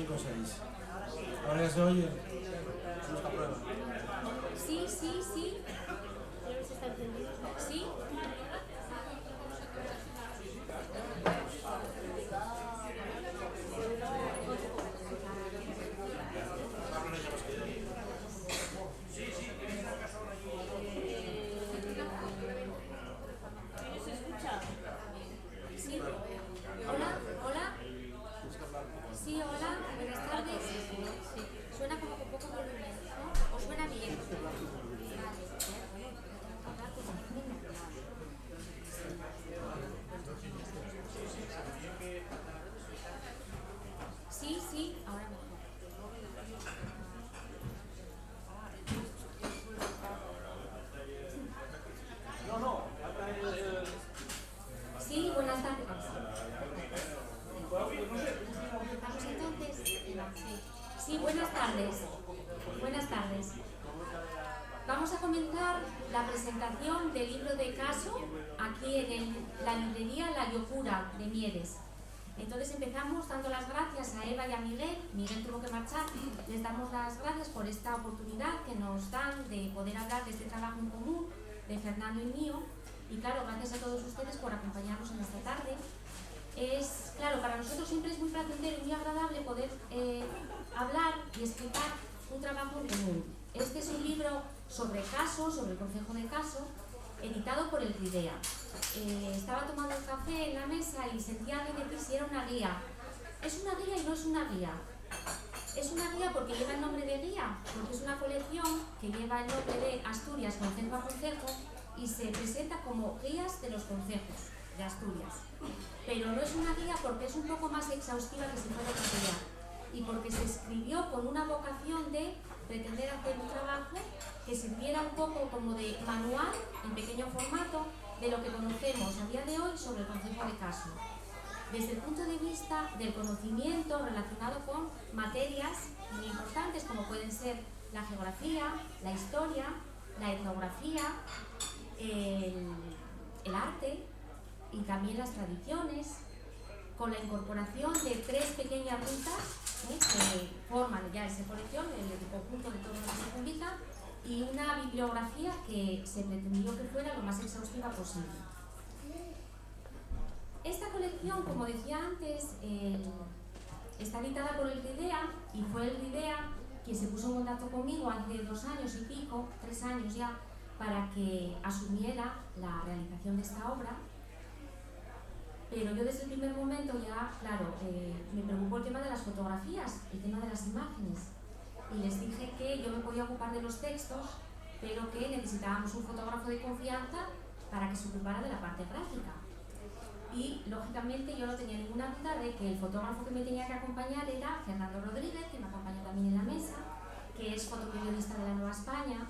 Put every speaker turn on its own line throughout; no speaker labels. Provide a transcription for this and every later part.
5 o 6. Ahora ya se oye. Esta prueba.
Sí, sí, sí. Creo que se está encendido. Sí. ¿Se escucha? Sí. Hola, hola. Sí, hola. Buenas tardes. Suena como con poco volumen, ¿no? ¿O suena bien? Sí, sí, ahora mejor. Sí, buenas tardes. Empezamos entonces. Sí, buenas tardes. Buenas tardes. Vamos a comenzar la presentación del libro de caso aquí en la librería La Locura de Mieres. Entonces empezamos dando las gracias a Eva y a Miguel. Miguel tuvo que marchar. Les damos las gracias por esta oportunidad que nos dan de poder hablar de este trabajo en común de Fernando y mío. Y claro, gracias a todos ustedes por acompañarnos en esta tarde. Claro, para nosotros siempre es muy placentero y muy agradable poder hablar y explicar un trabajo en común. Este es un libro sobre casos, sobre el concejo de caso, editado por el RIDEA. Estaba tomando un café en la mesa y sentía alguien decir si era una guía. Es una guía y no es una guía. Es una guía porque lleva el nombre de guía, porque es una colección que lleva el nombre de Asturias, concejo a concejo, y se presenta como guías de los concejos de Asturias. Pero no es una guía porque es un poco más exhaustiva que si fuera una guía, y porque se escribió con una vocación de pretender hacer un trabajo que sirviera un poco como de manual en pequeño formato de lo que conocemos a día de hoy sobre el concejo de caso, desde el punto de vista del conocimiento relacionado con materias muy importantes como pueden ser la geografía, la historia, la etnografía, el arte y también las tradiciones, con la incorporación de 3 pequeñas rutas que forman ya esa colección, el conjunto de todo lo que se publica, y una bibliografía que se pretendió que fuera lo más exhaustiva posible. Esta colección, como decía antes, está editada por el RIDEA, y fue el RIDEA quien se puso en contacto conmigo hace 2 años y pico, 3 años ya, para que asumiera la realización de esta obra. Pero yo desde el primer momento ya, claro, me preocupó el tema de las fotografías, el tema de las imágenes, y les dije que yo me podía ocupar de los textos, pero que necesitábamos un fotógrafo de confianza para que se ocupara de la parte gráfica. Y lógicamente yo no tenía ninguna duda de que el fotógrafo que me tenía que acompañar era Fernando Rodríguez, que me acompañó también en la mesa, que es fotoperiodista de la Nueva España,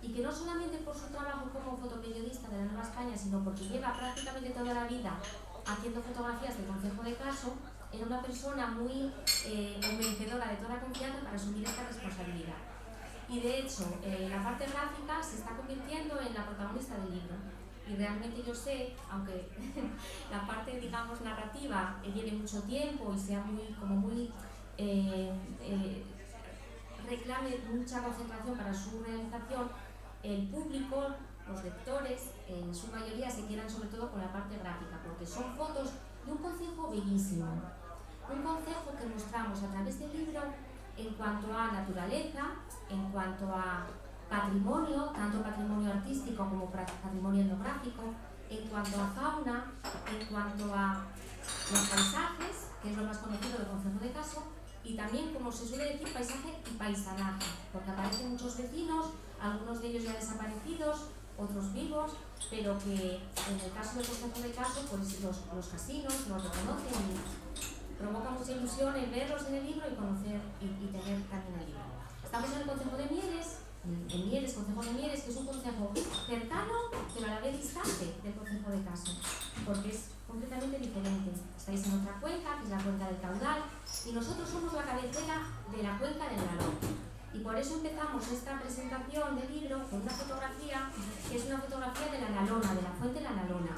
y que no solamente por su trabajo como fotoperiodista de la Nueva España, sino porque lleva prácticamente toda la vida haciendo fotografías del concejo de caso, era una persona muy merecedora de toda la confianza para asumir esta responsabilidad. Y de hecho, la parte gráfica se está convirtiendo en la protagonista del libro. Y realmente yo sé, aunque la parte, digamos, narrativa lleve mucho tiempo y sea muy reclame mucha concentración para su realización, el público, los lectores, en su mayoría se quedan sobre todo con la parte gráfica, porque son fotos de un concejo bellísimo. Un concejo que mostramos a través del libro en cuanto a naturaleza, en cuanto a patrimonio, tanto patrimonio artístico como patrimonio etnográfico, en cuanto a fauna, en cuanto a los paisajes, que es lo más conocido del concejo de caso, y también, como se suele decir, paisaje y paisanaje, porque aparecen muchos vecinos, algunos de ellos ya desaparecidos, otros vivos, pero que en el caso del concejo de caso, pues los casinos los reconocen y provoca mucha ilusión el verlos en el libro y conocer y tener también el libro. Estamos en el concejo de Mieres, concejo de Mieres, que es un concejo cercano, pero a la vez distante del concejo de caso, porque es completamente diferente. Estáis en otra cuenca, que es la cuenca del Caudal, y nosotros somos la cabecera de la cuenca del Nalón. Y por eso empezamos esta presentación del libro con una fotografía que es una fotografía de la Nalona, de la fuente de la Nalona.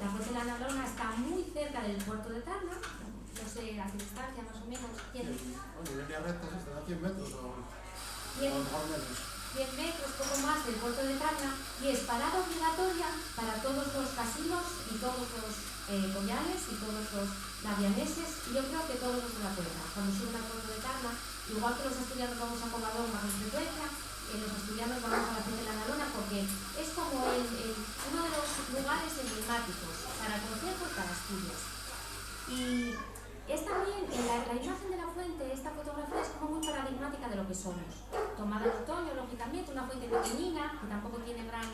La fuente de la Nalona está muy cerca del puerto de Tarna, no sé a qué distancia más o menos.
Bueno, línea recta están a 100 metros o a lo mejor menos.
100 metros, poco más del puerto de Tacna, y es parada obligatoria para todos los casinos y todos los collares y todos los labianeses, y yo creo que todos los de la cuenca. Cuando suben al puerto de Tacna, igual que los asturianos vamos a Covadonga con frecuencia, los asturianos vamos a la Fiesta de la Nalona, porque es como uno de los lugares emblemáticos para el concejo y para Asturias. Y es también, la imagen de la fuente, esta fotografía es como muy paradigmática de lo que somos. Tomada en otoño, lógicamente, una fuente pequeñina, que tampoco tiene gran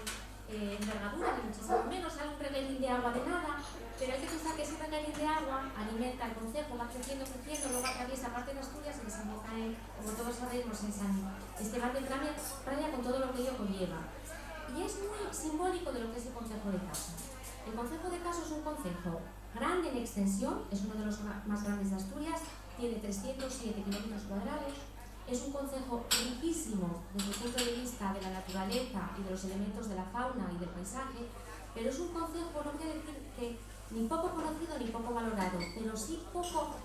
envergadura, ni muchísimo menos, sale un reguerín de agua de nada, pero hay que pensar que ese reguerín de agua alimenta el concejo, va creciendo, luego atraviesa parte de Asturias y desemboca en, como todos sabemos, en San Esteban de Praia, con todo lo que ello conlleva. Y es muy simbólico de lo que es el concejo de Caso. El concejo de Caso es un concejo grande en extensión, es uno de los más grandes de Asturias, tiene 307 kilómetros cuadrados, es un concejo riquísimo desde el punto de vista de la naturaleza y de los elementos de la fauna y del paisaje, pero es un concejo, no quiere decir que ni poco conocido ni poco valorado, pero sí poco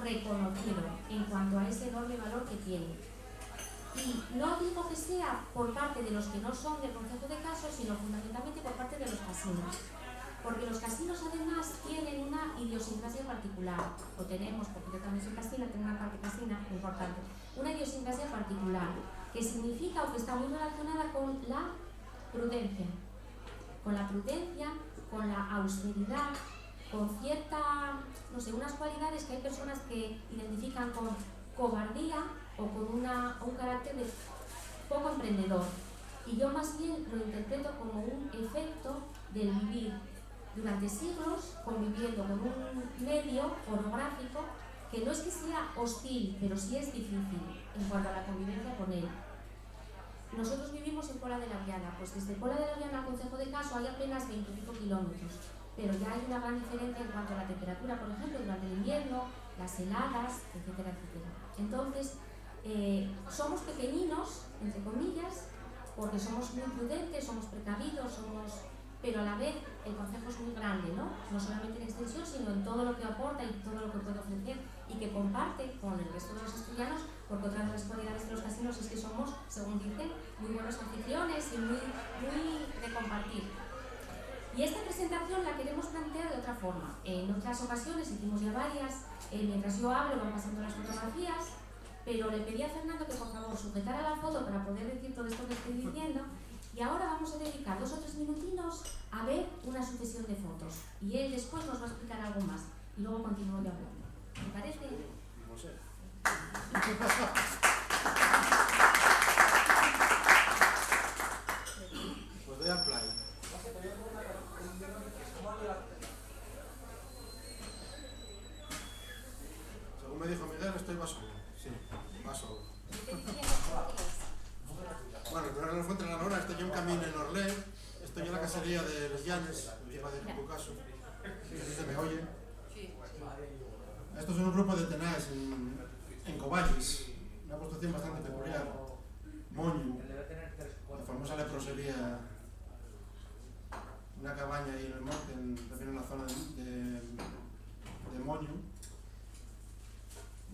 reconocido en cuanto a ese enorme valor que tiene. Y no digo que sea por parte de los que no son del concejo de Caso, sino fundamentalmente por parte de los casinos. Porque los casinos además tienen una idiosincrasia particular, o tenemos, porque yo también soy casina, tengo una parte casina importante, una idiosincrasia particular, que significa o que está muy relacionada con la prudencia, con la austeridad, con cierta, no sé, unas cualidades que hay personas que identifican con cobardía o con un carácter de poco emprendedor. Y yo más bien lo interpreto como un efecto del vivir durante siglos conviviendo con un medio orográfico que no es que sea hostil, pero sí es difícil en cuanto a la convivencia con él. Nosotros vivimos en Pola de la Viana, pues desde Pola de la Viana al concejo de Caso hay apenas 25 kilómetros, pero ya hay una gran diferencia en cuanto a la temperatura, por ejemplo, durante el invierno, las heladas, etcétera, etcétera. Entonces, somos pequeñinos, entre comillas, porque somos muy prudentes, somos precavidos, pero a la vez el concejo es muy grande, ¿no? No solamente en extensión, sino en todo lo que aporta y todo lo que puede ofrecer y que comparte con el resto de los asturianos, porque otra de las cualidades de los casinos es que somos, según dicen, muy buenos anfitriones y muy de compartir. Y esta presentación la queremos plantear de otra forma. En otras ocasiones, hicimos ya varias, mientras yo hablo van pasando las fotografías, pero le pedí a Fernando que por favor sujetara la foto para poder decir todo esto que estoy diciendo. Y ahora vamos a dedicar 2 o 3 minutinos a ver una sucesión de fotos. Y él después nos va a explicar algo más. Y luego continúo yo hablando. ¿Te parece?
No sé. Pues doy al play. Según me dijo Miguel, estoy va solo. Sí, va solo. Bueno, pero no fue entre la Nalona, estoy yo en camino en Orlé, estoy en la casería de Les Llanes, encima de Campocaso. Si se me oye. Esto es un grupo de tenaes en Coballes, una construcción bastante peculiar. Moño, la famosa leprosería, una cabaña ahí en el norte, también en la zona de Moño,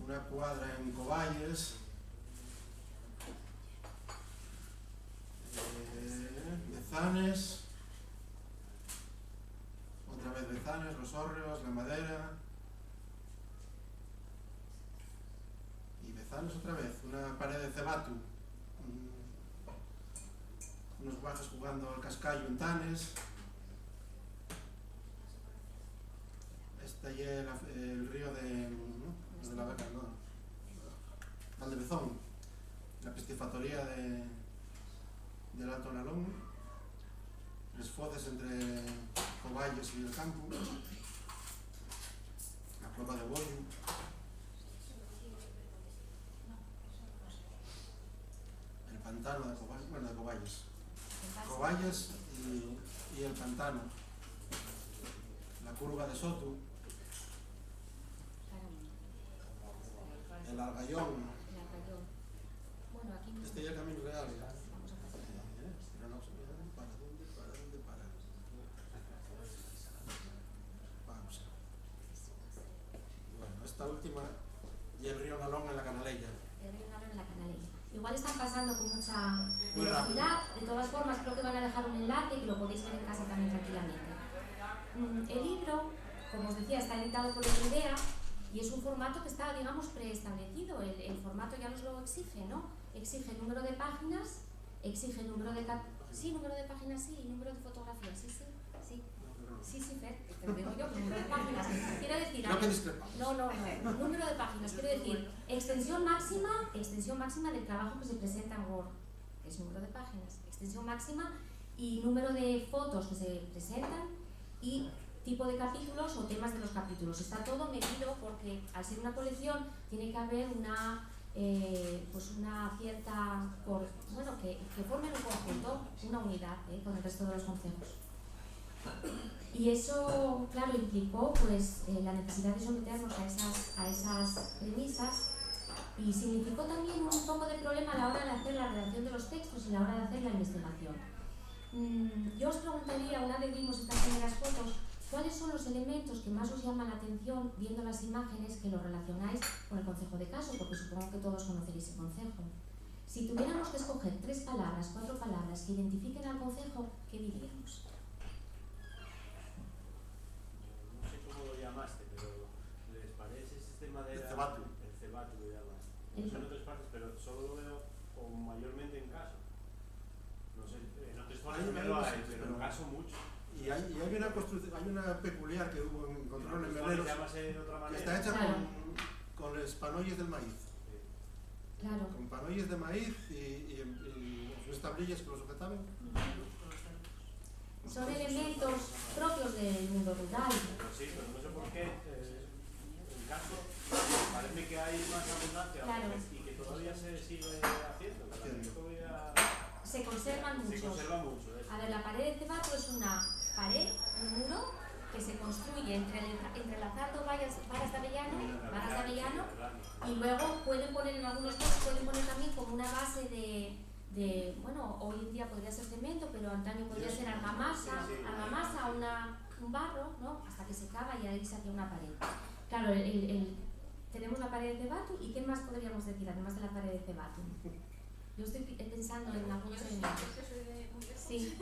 una cuadra en Coballes, Bezanes, otra vez Bezanes, Los Hórreos, La Madera y Bezanes otra vez, una pared de cebatu, unos guajes jugando al cascallo en Tanes. Este y el río de la Beca, no, Valdebezón, la piscifactoría del Alto Nalón, les foces entre Coballes y el campo, la cueva de Bollo, el pantano de Coballes, bueno, de Coballes y el pantano, la curva de Soto, el Algayón, este ya es el camino real. Pero no, ¿para dónde para? Vamos. Bueno, esta última, y el río Nalón en la Canaleya.
El río Nalón en la Canaleya. Igual están pasando con mucha
Muy
velocidad. De todas formas, creo que van a dejar un enlace que lo podéis ver en casa también tranquilamente. El libro, como os decía, está editado por Idea y es un formato que está, digamos, preestablecido. El formato ya nos lo exige, ¿no? Exige número de páginas, exige número de número de páginas, sí, y número de fotografías, sí, Fer, te lo digo yo, número de páginas. Quiero decir, no, número de páginas, quiero decir, extensión máxima del trabajo que se presenta en Word, que es número de páginas, extensión máxima y número de fotos que se presentan y tipo de capítulos o temas de los capítulos. Está todo medido porque al ser una colección tiene que haber una cierta, que formen un conjunto, una unidad con el resto de los concejos. Y eso, claro, implicó pues la necesidad de someternos a esas premisas y significó también un poco de problema a la hora de hacer la redacción de los textos y a la hora de hacer la investigación. Yo os preguntaría, una vez vimos estas primeras fotos, ¿cuáles son los elementos que más os llaman la atención viendo las imágenes que lo relacionáis con el concejo de Caso? Porque supongo que todos conoceréis el concejo. Si tuviéramos que escoger 3 palabras, 4 palabras que identifiquen al concejo, ¿qué diríamos?
No sé cómo lo llamaste, pero ¿les parece ese sistema de...
El cebatu.
El cebatu lo llamaste. No sé en otras partes, pero solo lo veo o mayormente en Caso. No sé, en otras partes también lo hay, pero en Caso mucho.
Y hay una construcción, hay una peculiar que hubo en Control en Meleros, que está hecha con los panoyes del maíz.
Claro.
Con panoyes de maíz y unas tablillas que lo sujetaban.
Son elementos propios del mundo rural.
Sí, pero no sé por qué en Caso parece que hay más abundancia,
claro,
y que todavía se sigue haciendo.
Se conservan muchos.
Se conserva mucho.
A ver, la pared de Cebatu es una pared, un muro, que se construye entrelazando varas de avellano, y luego pueden poner, en algunos casos, pueden poner también como una base de bueno, hoy en día podría ser cemento, pero antaño podría ser argamasa, un barro, ¿no? Hasta que se cava y ahí se hacía una pared. Claro, tenemos la pared de Cebatu, ¿y qué más podríamos decir, además de la pared de Cebatu? Yo estoy pensando en algunos elementos. Sí.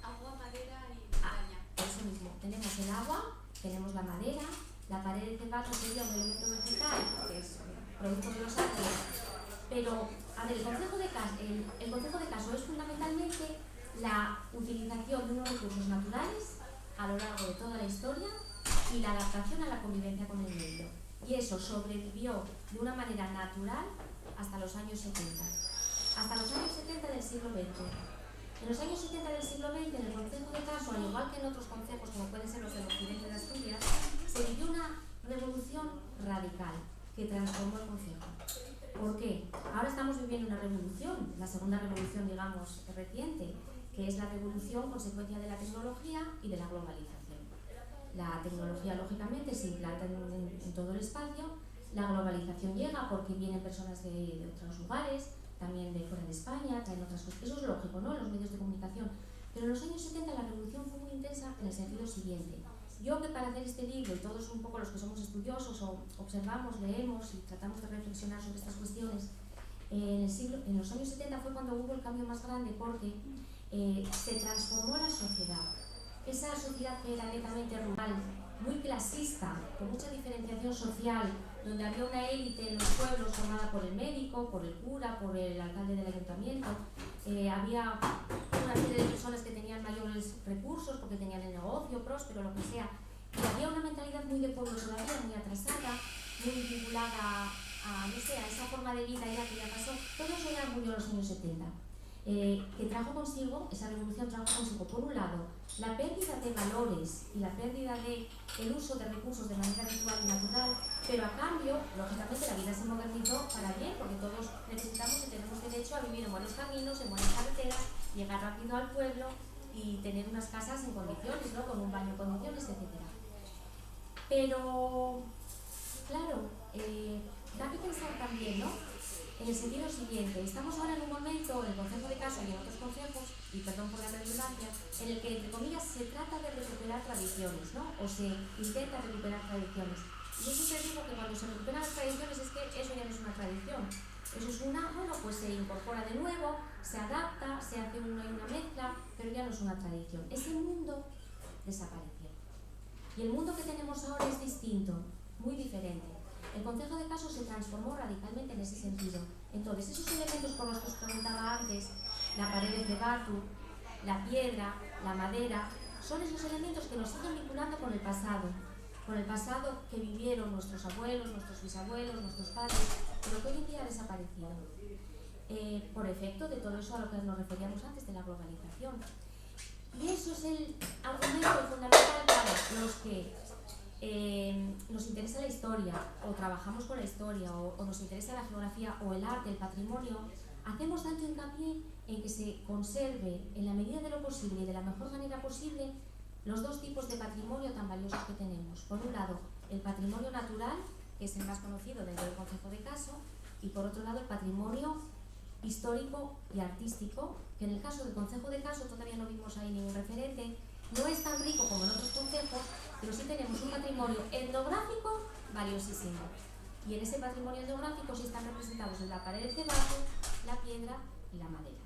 Agua, madera y montaña.
Eso mismo. Tenemos el agua, tenemos la madera, la pared de Cebatu sería un elemento vegetal, que es producto de los árboles. Pero, a ver, el concejo de Caso es fundamentalmente la utilización de unos recursos naturales a lo largo de toda la historia y la adaptación a la convivencia con el medio. Y eso sobrevivió de una manera natural hasta los años 70. Hasta los años 70 del siglo XX. En los años 70 del siglo XX, en el concejo de Caso, al igual que en otros concejos, como pueden ser los del occidente de Asturias, se vivió una revolución radical que transformó el concejo. ¿Por qué? Ahora estamos viviendo una revolución, la segunda revolución, digamos, reciente, que es la revolución consecuencia de la tecnología y de la globalización. La tecnología, lógicamente, se implanta en todo el espacio, la globalización llega porque vienen personas de otros lugares, también de fuera de España, traen otras cosas. Eso es lógico, ¿no? En los medios de comunicación. Pero en los años 70 la revolución fue muy intensa en el sentido siguiente. Yo que para hacer este libro, y todos un poco los que somos estudiosos o observamos, leemos y tratamos de reflexionar sobre estas cuestiones, en los años 70 fue cuando hubo el cambio más grande porque se transformó la sociedad. Esa sociedad que era netamente rural, muy clasista, con mucha diferenciación social, donde había una élite en los pueblos formada por el médico, por el cura, por el alcalde del ayuntamiento, había una serie de personas que tenían mayores recursos porque tenían el negocio próspero, lo que sea, y había una mentalidad muy de pueblo todavía, muy atrasada, muy vinculada a esa forma de vida que ya pasó. Todo eso ya murió en los años 70. Que trajo consigo, esa revolución trajo consigo, por un lado, la pérdida de valores y la pérdida del uso de recursos de manera habitual y natural, pero a cambio, lógicamente, la vida se modernizó para bien, porque todos necesitamos y tenemos derecho a vivir en buenos caminos, en buenas carreteras, llegar rápido al pueblo y tener unas casas en condiciones, ¿no? Con un baño en condiciones, etc. Pero, claro, da que pensar también, ¿no? En el sentido siguiente, estamos ahora en un momento, en el concejo de Caso y en otros concejos, y perdón por la redundancia, en el que, entre comillas, se trata de recuperar tradiciones, ¿no? O se intenta recuperar tradiciones. Yo siempre digo que cuando se recuperan las tradiciones es que eso ya no es una tradición. Eso es una, bueno, pues se incorpora de nuevo, se adapta, se hace una mezcla, pero ya no es una tradición. Ese mundo desapareció. Y el mundo que tenemos ahora es distinto, muy diferente. El Concejo de Caso se transformó radicalmente en ese sentido. Entonces, esos elementos por los que os preguntaba antes, la pared de batu, la piedra, la madera, son esos elementos que nos siguen vinculando con el pasado que vivieron nuestros abuelos, nuestros bisabuelos, nuestros padres, pero que hoy en día ha desaparecido. Por efecto de todo eso a lo que nos referíamos antes, de la globalización. Y eso es el argumento fundamental para los que nos interesa la historia, o trabajamos con la historia, o nos interesa la geografía, o el arte, el patrimonio. Hacemos tanto hincapié en que se conserve, en la medida de lo posible y de la mejor manera posible, los dos tipos de patrimonio tan valiosos que tenemos. Por un lado, el patrimonio natural, que es el más conocido dentro del Concejo de Caso, y por otro lado, el patrimonio histórico y artístico, que en el caso del Concejo de Caso todavía no vimos ahí ningún referente, no es tan rico como en otros concejos, pero sí tenemos un patrimonio etnográfico valiosísimo. Y en ese patrimonio etnográfico sí están representados en la pared de cebado, la piedra y la madera.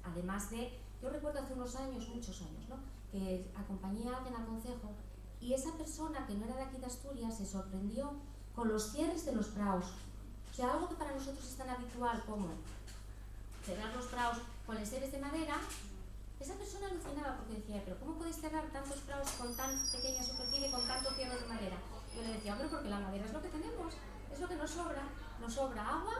Además de, yo recuerdo hace unos años, muchos años, ¿no?, que acompañé a alguien al concejo y esa persona que no era de aquí de Asturias se sorprendió con los cierres de los praos. O sea, algo que para nosotros es tan habitual como cerrar los praos con enseres de madera, esa persona alucinaba porque decía, pero ¿cómo podéis cerrar tantos praos con tan pequeña superficie y con tanto cierre de madera? Yo le decía, hombre, porque la madera es lo que tenemos, es lo que nos sobra agua,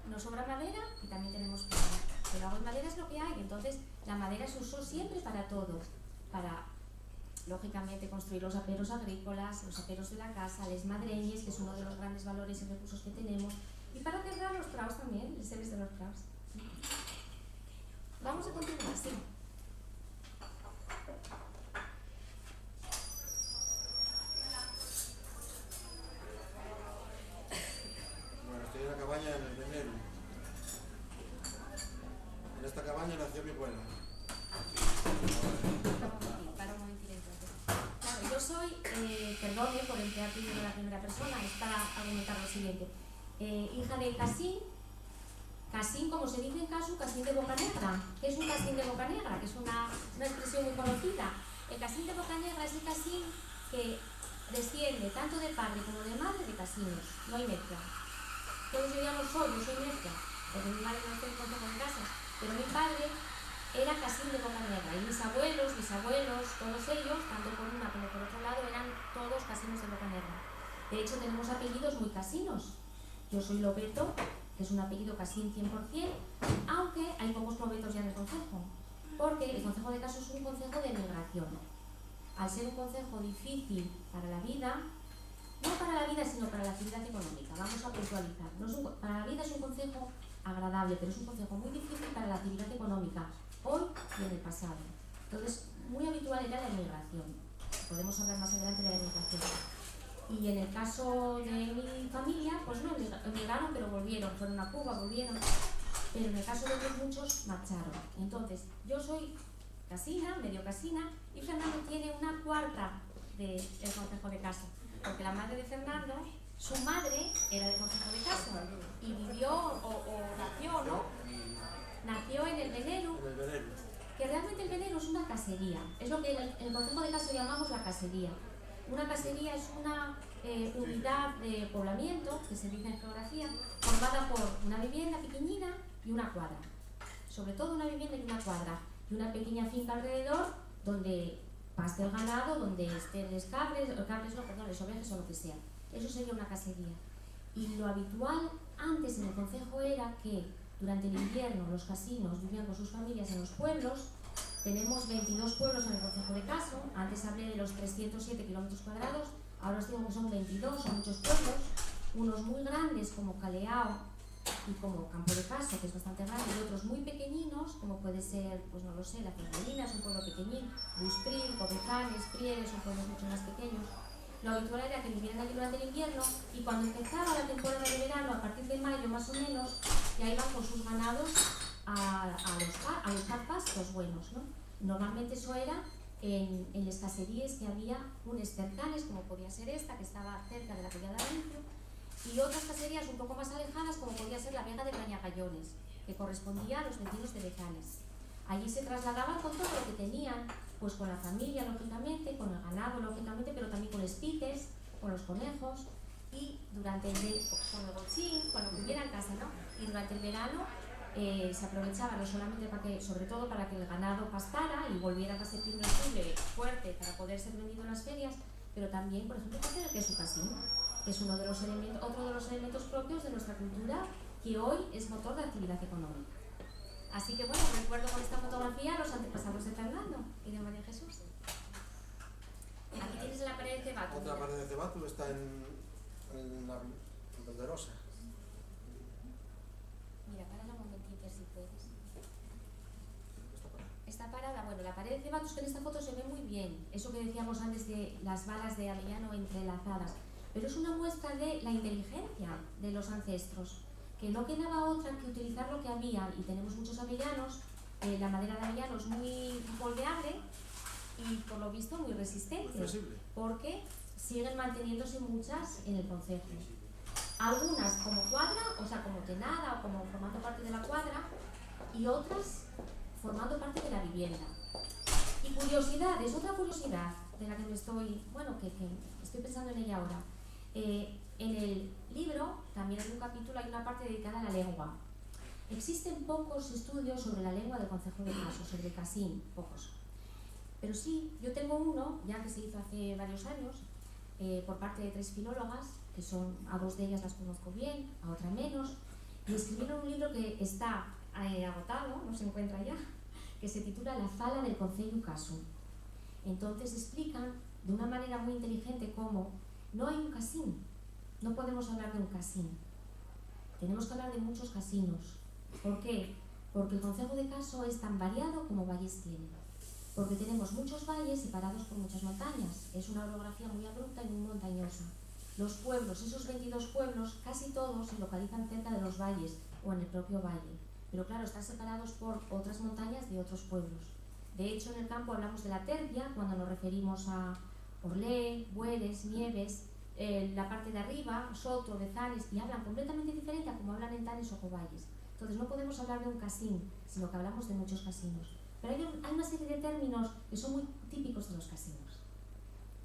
nos sobra madera y también tenemos piedra. Pero agua y madera es lo que hay, entonces la madera se usó siempre para todo, para, lógicamente, construir los aperos agrícolas, los aperos de la casa, les madreñes, que es uno de los grandes valores y recursos que tenemos, y para cerrar los praos también, los seres de los praos. Vamos a continuar, sí.
Bueno, estoy en la cabaña en el Venero. En esta cabaña nació mi abuela.
Para un momentito entonces. Claro, yo soy, perdone por emplear primero la primera persona, es para argumentar lo siguiente. Hija de Casín. Casín, como se dice en Caso, Casín de Bocanegra. ¿Qué es un Casín de Bocanegra? Que es una expresión muy conocida. El Casín de Bocanegra es el Casín que desciende tanto de padre como de madre de Casines. No hay mezcla. Todos yo ya no soy, yo soy mezcla, porque mi madre no está en Concejo de Caso, pero mi padre era Casín de Bocanegra y mis abuelos, bisabuelos, todos ellos, tanto por una como por otro lado, eran todos casinos de Bocanegra. De hecho, tenemos apellidos muy casinos. Yo soy Lobeto, que es un apellido Casín 100%, aunque hay pocos Lobetos ya en el concejo, porque el Concejo de Caso es un concejo de migración. Al ser un concejo difícil para la vida, no para la vida sino para la actividad económica, vamos a puntualizar. No es para la vida es un concejo agradable, pero es un concejo muy difícil para la actividad económica, hoy y en el pasado. Entonces, muy habitual era la emigración. Podemos hablar más adelante de la emigración. Y en el caso de mi familia, pues no emigraron, pero volvieron, fueron a Cuba, volvieron. Pero en el caso de otros muchos, marcharon. Entonces, yo soy casina, medio casina, y Fernando tiene una cuarta del Concejo de Caso. Porque la madre de Fernando, su madre era del Concejo de Caso y vivió o nació, ¿no? Nació en el Venero, que realmente el Venero es una casería. Es lo que en el Concejo de Caso llamamos la casería. Una casería es una unidad de poblamiento, que se dice en geografía, formada por una vivienda pequeñina y una cuadra. Sobre todo una vivienda y una cuadra. Y una pequeña finca alrededor donde paste el ganado, donde estén las cabres, las ovejas o lo que sea. Eso sería una casería. Y lo habitual antes en el concejo era que durante el invierno los casinos vivían con sus familias en los pueblos. Tenemos 22 pueblos en el Concejo de Caso. Antes hablé de los 307 kilómetros cuadrados. Ahora os digo que son 22, son muchos pueblos. Unos muy grandes como Caleao y como Campo de Caso, que es bastante grande, y otros muy pequeñinos, como puede ser, pues no lo sé, La Cerradina, es un pueblo pequeñín, Buspril, Cobecanes, Prieres, son pueblos mucho más pequeños. Lo habitual era que vivieran allí durante el invierno y cuando empezaba la temporada de verano, a partir de mayo más o menos, ya iban con sus ganados a buscar pastos buenos, ¿no? Normalmente eso era en las caserías que había unas cercanas, como podía ser esta, que estaba cerca de la Collada de Arencio, y otras caserías un poco más alejadas, como podía ser la Vega de Brañagallones, que correspondía a los vecinos de Bezanes. Allí se trasladaban con todo lo que tenían, pues con la familia, lógicamente, con el ganado, lógicamente, pero también con los pites, con los conejos, y durante con el bochín, con lo que hubiera en casa, ¿no? Y durante el verano se aprovechaba no solamente para que, sobre todo para que el ganado pastara y volviera a septiembre octubre fuerte para poder ser vendido en las ferias, pero también, por ejemplo, para hacer el queso casino, que es otro de los elementos propios de nuestra cultura que hoy es motor de actividad económica. Así que bueno, recuerdo con esta fotografía los antepasados de Fernando y de María Jesús. Aquí tienes la pared de Cebato.
Otra pared de Cebato está en la Valderosa.
Mira, para un momentito si puedes. Está parada, bueno, la pared de Cebato es que en esta foto se ve muy bien, eso que decíamos antes de las balas de avellano entrelazadas, pero es una muestra de la inteligencia de los ancestros, que no quedaba otra que utilizar lo que había, y tenemos muchos avellanos, la madera de avellano es muy moldeable y por lo visto muy resistente, porque siguen manteniéndose muchas en el concejo. Algunas como cuadra, o sea como tenada o como formando parte de la cuadra, y otras formando parte de la vivienda. Y curiosidades, otra curiosidad de la que me estoy, bueno, que estoy pensando en ella ahora. En el libro también hay un capítulo, hay una parte dedicada a la lengua. Existen pocos estudios sobre la lengua del concejo de Caso, sobre el casín, pocos. Pero sí, yo tengo uno, ya que se hizo hace varios años, por parte de 3 filólogas, que son, a 2 de ellas las conozco bien, a otra menos, y escribieron un libro que está agotado, no se encuentra ya, que se titula La fala del Concello Caso. Entonces explican de una manera muy inteligente cómo no hay un casín, no podemos hablar de un casín, tenemos que hablar de muchos casinos. ¿Por qué? Porque el concejo de Caso es tan variado como valles tiene, porque tenemos muchos valles separados por muchas montañas, es una orografía muy abrupta y muy montañosa. Los pueblos, esos 22 pueblos, casi todos se localizan cerca de los valles o en el propio valle, pero claro, están separados por otras montañas de otros pueblos. De hecho, en el campo hablamos de la terpia cuando nos referimos a Orlé, Bueres, Nieves, la parte de arriba, Soto, Bezanes, y hablan completamente diferente a como hablan en Tanes o Covalles. Entonces no podemos hablar de un casín, sino que hablamos de muchos casinos. Pero hay una serie de términos que son muy típicos de los casinos.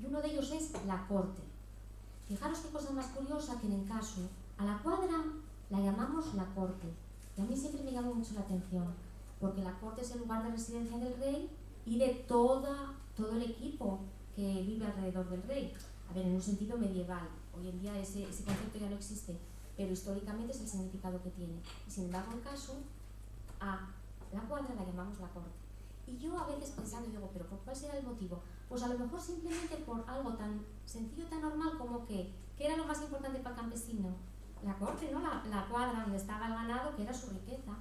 Y uno de ellos es la corte. Fijaros qué cosa más curiosa, que en el caso, a la cuadra la llamamos la corte. Y a mí siempre me llama mucho la atención, porque la corte es el lugar de residencia del rey y de todo el equipo que vive alrededor del rey. A ver, en un sentido medieval, hoy en día ese concepto ya no existe, pero históricamente es el significado que tiene. Y sin embargo, en caso, a la cuadra la llamamos la corte. Y yo a veces pensando, digo, ¿pero por cuál será el motivo? Pues a lo mejor simplemente por algo tan sencillo, tan normal como que ¿qué era lo más importante para el campesino? La corte, ¿no? La cuadra donde estaba el ganado, que era su riqueza.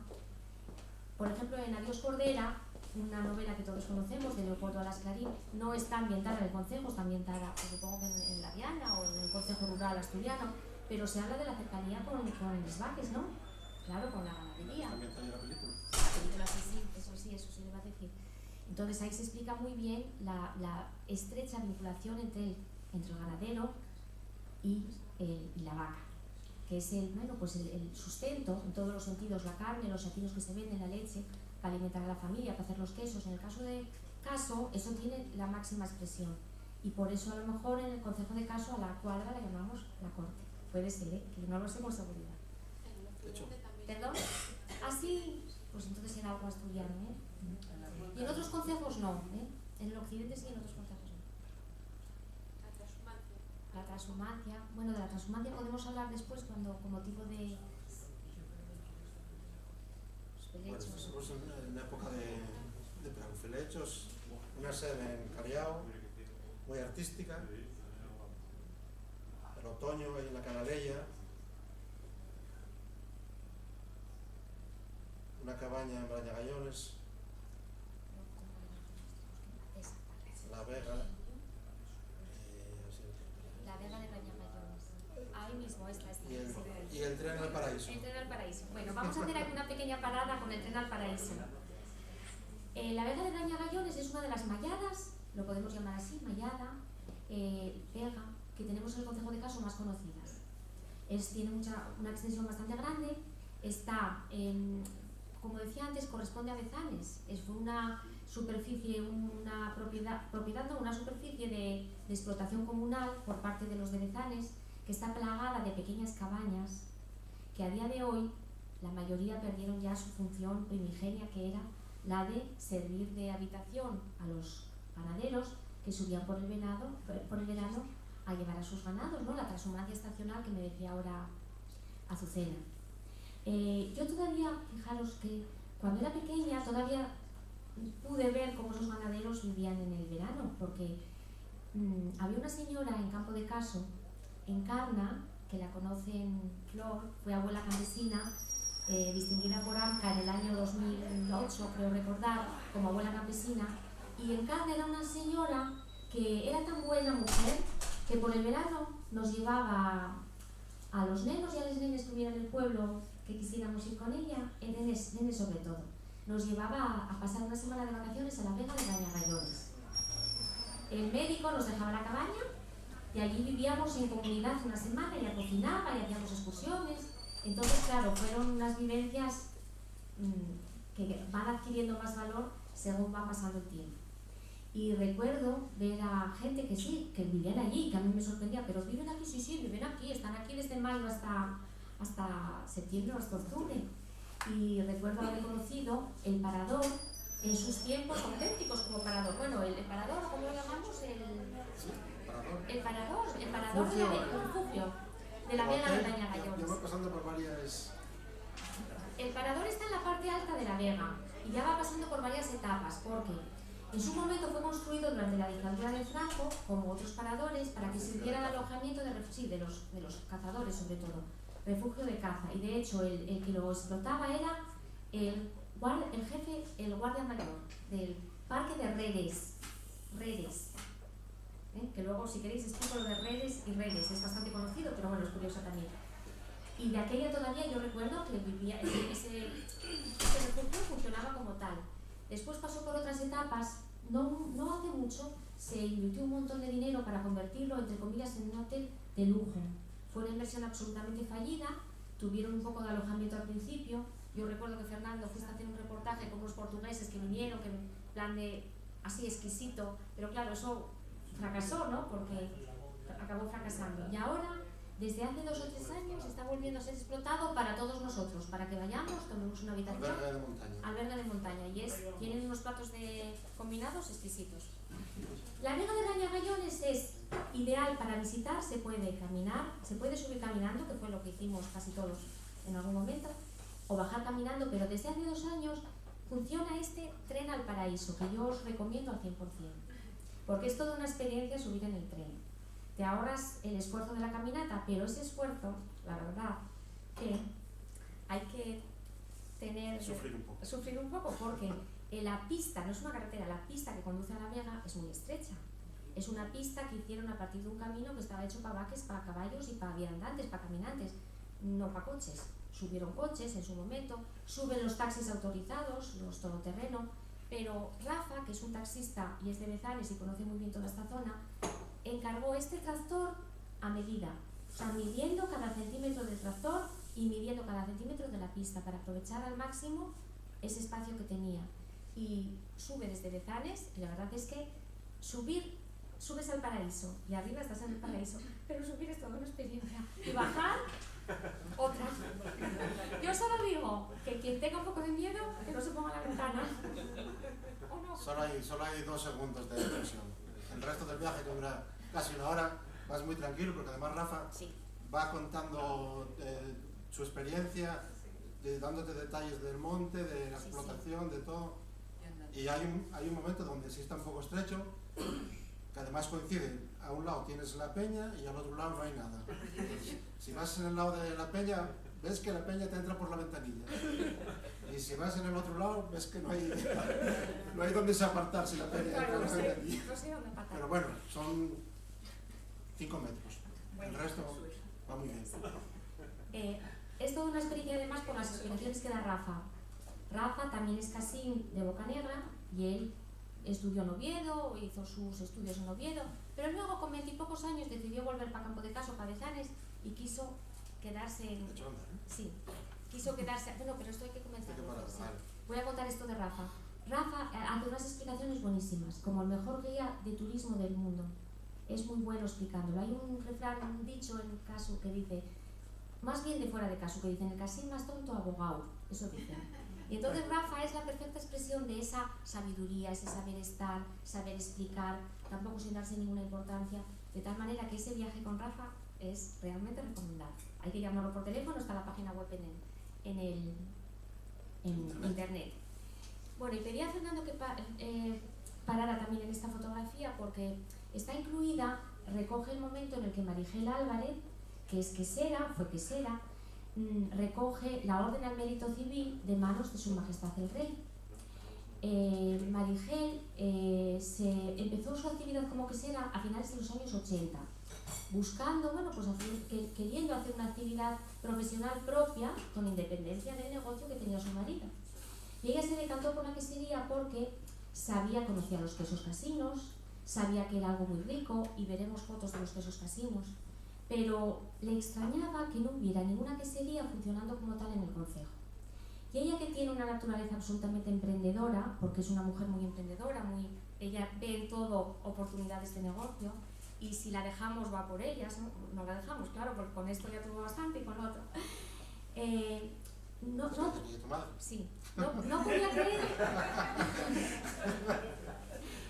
Por ejemplo, en Adiós Cordera, una novela que todos conocemos de Leopoldo Alas Clarín, no está ambientada en el concejo, está ambientada, pues, supongo que en la Viana o en el concejo rural asturiano, pero se habla de la cercanía con los vaques, ¿no? Claro, con la ganadería.
También está en la película.
Eso se le va a decir. Entonces ahí se explica muy bien la estrecha vinculación entre el ganadero y la vaca, que es el sustento en todos los sentidos, la carne, los atinos que se venden, la leche, para alimentar a la familia, para hacer los quesos. En el caso de Caso, eso tiene la máxima expresión, y por eso a lo mejor en el concejo de Caso a la cuadra la llamamos la corte. Puede ser, que no lo sé con seguridad. ¿Perdón? Así, pues entonces era algo asturiano, Y en otros concejos no, En el occidente sí, en otros concejos no. La transhumancia. Bueno, de la transhumancia podemos hablar después cuando, con motivo de
Pues estamos en época de Pragufelechos, una sede en Cariao, muy artística, el otoño ahí en la Canaleya, una cabaña en Brañagallones, La Vega,
la Vega de Brañagallones. Ahí mismo está.
Y el tren al paraíso.
El tren al paraíso. Bueno, vamos a hacer aquí una pequeña parada con el tren al paraíso. La Vega de Brañagallones es una de las malladas lo podemos llamar así, mallada, pega, que tenemos en el concejo de Caso más conocidas. Tiene una extensión bastante grande, está, como decía antes, corresponde a Bezanes, fue una superficie, una superficie de explotación comunal por parte de los de Bezanes, que está plagada de pequeñas cabañas, que a día de hoy la mayoría perdieron ya su función primigenia, que era la de servir de habitación a los ganaderos que subían por el verano a llevar a sus ganados, ¿no? La transhumancia estacional que me decía ahora Azucena. Yo todavía, fijaros que cuando era pequeña todavía pude ver cómo esos ganaderos vivían en el verano, porque había una señora en Campo de Caso, Encarna, que la conocen Flor, fue abuela campesina, distinguida por AMCA en el año 2008, creo recordar, como abuela campesina, y Encarna era una señora que era tan buena mujer que por el verano nos llevaba a los nenos y a las nenes que hubiera en el pueblo que quisiéramos ir con ella, nenes sobre todo, nos llevaba a pasar una semana de vacaciones a la Vega de Bañagayones. El médico nos dejaba la cabaña y allí vivíamos en comunidad una semana, ella cocinaba y hacíamos excursiones. Entonces, claro, fueron unas vivencias que van adquiriendo más valor según va pasando el tiempo. Y recuerdo ver a gente que sí, que vivían allí, que a mí me sorprendía, pero viven aquí, sí, viven aquí, están aquí desde mayo hasta septiembre o hasta octubre. Y recuerdo haber conocido el parador en sus tiempos auténticos como parador. Bueno, el parador, ¿cómo lo llamamos? El parador del refugio de la Vega de Bañagayones.
Yo voy pasando por varias...
El parador está en la parte alta de la Vega y ya va pasando por varias etapas, porque en su momento fue construido durante la dictadura de Franco, como otros paradores, para que sirviera de alojamiento de los cazadores, sobre todo, refugio de caza. Y de hecho, el que lo explotaba era el guardia mayor del parque de Redes, que luego, si queréis, explico lo de Redes y Redes, es bastante conocido, pero bueno, es curioso también. Y de aquella todavía yo recuerdo que vivía, ese refugio funcionaba como tal. Después pasó por otras etapas, no hace mucho se invirtió un montón de dinero para convertirlo, entre comillas, en un hotel de lujo. Fue una inversión absolutamente fallida, tuvieron un poco de alojamiento al principio. Yo recuerdo que Fernando fuiste a hacer un reportaje con unos portugueses que vinieron, que en plan de así exquisito, pero claro, eso fracasó, ¿no? Porque acabó fracasando. Y ahora, desde hace 2 o 3 años, está volviendo a ser explotado para todos nosotros, para que vayamos, tomemos una habitación. Albergue de montaña. Y tienen unos platos combinados exquisitos. La Vega de Bañagayones es ideal para visitar, se puede caminar, se puede subir caminando, que fue lo que hicimos casi todos en algún momento, o bajar caminando, pero desde hace 2 años funciona este tren al paraíso, que yo os recomiendo al 100%, porque es toda una experiencia subir en el tren. Te ahorras el esfuerzo de la caminata, pero ese esfuerzo, la verdad, que hay que sufrir un poco porque la pista, no es una carretera, la pista que conduce a la Vega es muy estrecha. Es una pista que hicieron a partir de un camino que estaba hecho para vaques, para caballos y para viandantes, para caminantes, no para coches. Subieron coches en su momento, suben los taxis autorizados, los todoterreno, pero Rafa, que es un taxista y es de Bezanes y conoce muy bien toda esta zona, encargó este tractor a medida, o sea, midiendo cada centímetro del tractor y midiendo cada centímetro de la pista para aprovechar al máximo ese espacio que tenía. Y sube desde Bezanes, y la verdad es que subes al paraíso y arriba estás en el paraíso, pero subir es toda una experiencia y bajar otra. Yo solo digo que quien tenga un poco de miedo que no se ponga a la ventana. ¿O no?
Solo hay 2 segundos de depresión. El resto del viaje, que dura casi 1 hora, vas muy tranquilo porque además Rafa va contando su experiencia, dándote detalles del monte, de la explotación, de todo. Y hay un momento donde sí está un poco estrecho, que además coincide, a un lado tienes la peña y al otro lado no hay nada. Entonces, si vas en el lado de la peña, ves que la peña te entra por la ventanilla. Y si vas en el otro lado, ves que no hay donde se apartar si la peña entra por la ventanilla.
No sé dónde apartar.
Pero bueno, son 5 metros. El resto va muy bien.
Es toda una experiencia además por las explicaciones que da Rafa. Rafa también es casín de Bocanegra y él estudió en Oviedo, hizo sus estudios en Oviedo, pero luego con 20 y pocos años decidió volver para Campo de Caso, para Bezanes, y quiso quedarse en... Sí, quiso quedarse... Bueno, pero esto hay que comenzarlo. Sí. Voy a contar esto de Rafa. Rafa hace unas explicaciones buenísimas, como el mejor guía de turismo del mundo. Es muy bueno explicándolo. Hay un refrán, un dicho en Caso que dice, más bien de fuera de Caso, que dice, en el casín más tonto abogado. Eso dice. Y entonces Rafa es la perfecta expresión de esa sabiduría, ese saber estar, saber explicar, tampoco sin darse ninguna importancia, de tal manera que ese viaje con Rafa es realmente recomendable. Hay que llamarlo por teléfono, está la página web en internet. Bueno, y pedí a Fernando que parara también en esta fotografía porque está incluida, recoge el momento en el que Marigel Álvarez, que es quesera, fue quesera, recoge la Orden al Mérito Civil de manos de Su Majestad el Rey. Marigel empezó su actividad como quesera a finales de los años 80, buscando, bueno, pues queriendo hacer una actividad profesional propia con independencia del negocio que tenía su marido. Y ella se decantó por la quesería porque conocía los quesos casinos, sabía que era algo muy rico y veremos fotos de los quesos casinos, pero le extrañaba que no hubiera ninguna quesería funcionando como tal en el concejo. Y ella, que tiene una naturaleza absolutamente emprendedora, porque es una mujer muy emprendedora, ella ve en todo oportunidades de negocio, y si la dejamos va por ellas, no la dejamos, claro, porque con esto ya tuvo bastante y con lo otro.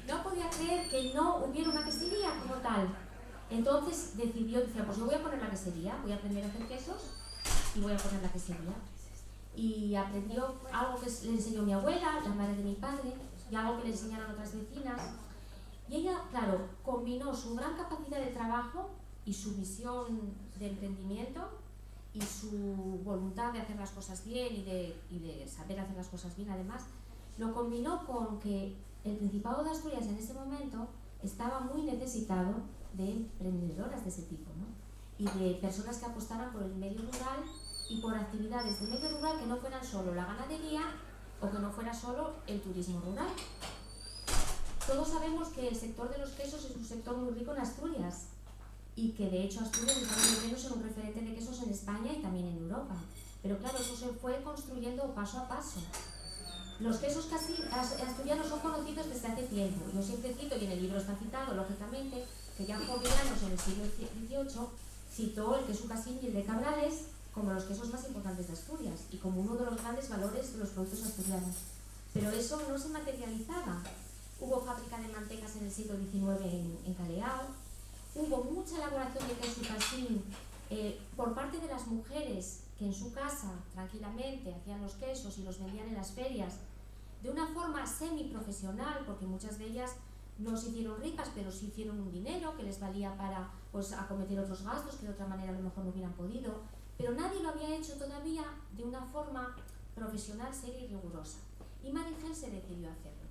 No podía creer que no hubiera una quesería como tal. Entonces decía, pues yo voy a poner la quesería, voy a aprender a hacer quesos y voy a poner la quesería. Y aprendió algo que le enseñó mi abuela, la madre de mi padre, y algo que le enseñaron otras vecinas. Y ella, claro, combinó su gran capacidad de trabajo y su visión de emprendimiento y su voluntad de hacer las cosas bien y de saber hacer las cosas bien además, lo combinó con que el Principado de Asturias en ese momento estaba muy necesitado de emprendedoras de ese tipo, ¿no? Y de personas que apostaran por el medio rural y por actividades de medio rural que no fueran solo la ganadería o que no fuera solo el turismo rural. Todos sabemos que el sector de los quesos es un sector muy rico en Asturias y que de hecho Asturias está convirtiéndose en un referente de quesos en España y también en Europa. Pero claro, eso se fue construyendo paso a paso. Los quesos asturianos son conocidos desde hace tiempo. Yo siempre cito, y en el libro está citado, lógicamente, que ya Jovellanos en el siglo XVIII citó el queso casín y el de Cabrales como los quesos más importantes de Asturias y como uno de los grandes valores de los productos asturianos. Pero eso no se materializaba. Hubo fábrica de mantecas en el siglo XIX en Caleao, hubo mucha elaboración de queso casín por parte de las mujeres que en su casa tranquilamente hacían los quesos y los vendían en las ferias de una forma semiprofesional, porque muchas de ellas no se hicieron ricas, pero sí hicieron un dinero que les valía para acometer otros gastos que de otra manera a lo mejor no hubieran podido, pero nadie lo había hecho todavía de una forma profesional, seria y rigurosa. Y Marigel se decidió a hacerlo.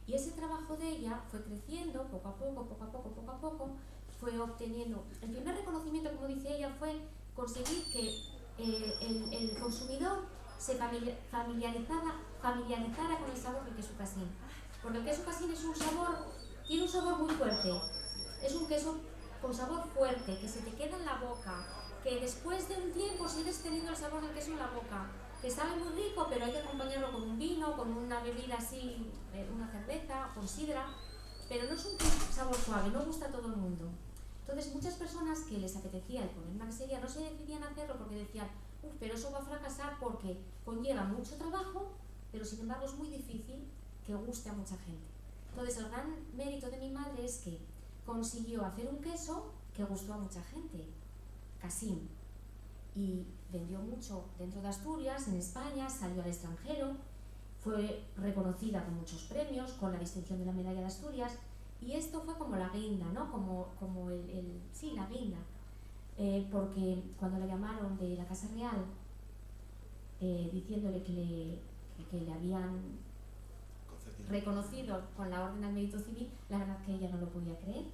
Y ese trabajo de ella fue creciendo poco a poco, fue obteniendo... El primer reconocimiento, como dice ella, fue conseguir que el consumidor se familiarizara con el sabor del queso casín. Porque el queso casín tiene un sabor muy fuerte. Es un queso con sabor fuerte, que se te queda en la boca, que después de un tiempo sigues teniendo el sabor del queso en la boca, que sabe muy rico, pero hay que acompañarlo con un vino, con una bebida así, una cerveza, con sidra, pero no es un sabor suave, no gusta a todo el mundo. Entonces muchas personas que les apetecía el poner una quesería no se decidían a hacerlo porque decían, pero eso va a fracasar porque conlleva mucho trabajo, pero sin embargo es muy difícil que guste a mucha gente. Entonces el gran mérito de mi madre es que consiguió hacer un queso que gustó a mucha gente, casín, y vendió mucho dentro de Asturias, en España, salió al extranjero, fue reconocida con muchos premios, con la distinción de la Medalla de Asturias, y esto fue como la guinda, ¿no? Sí, la guinda, porque cuando la llamaron de la Casa Real diciéndole que le habían reconocido con la Orden al Mérito Civil, la verdad que ella no lo podía creer,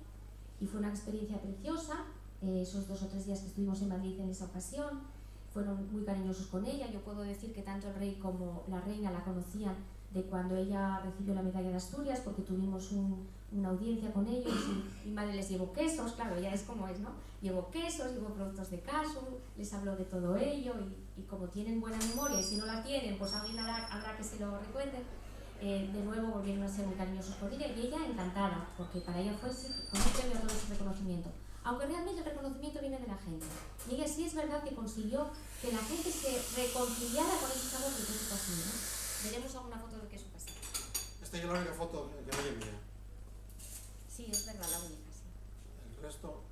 y fue una experiencia preciosa. Esos 2 o 3 días que estuvimos en Madrid en esa ocasión fueron muy cariñosos con ella. Yo puedo decir que tanto el rey como la reina la conocían de cuando ella recibió la medalla de Asturias, porque tuvimos una audiencia con ellos y mi madre les llevó quesos, claro, ella es como es, ¿no? Llevó quesos, llevó productos de caso, les habló de todo ello y como tienen buena memoria y si no la tienen, pues alguien habrá que se lo recuerde. De nuevo volvieron a ser muy cariñosos con ella y ella encantada, porque para ella fue un premio a todo ese reconocimiento. Aunque realmente el reconocimiento viene de la gente. Y ella sí es verdad que consiguió que la gente se reconciliara con ese sabor del queso casero, ¿no? Veremos alguna foto del queso casero.
Esta es la única foto que no llevé.
Sí, es verdad, la única, sí.
El resto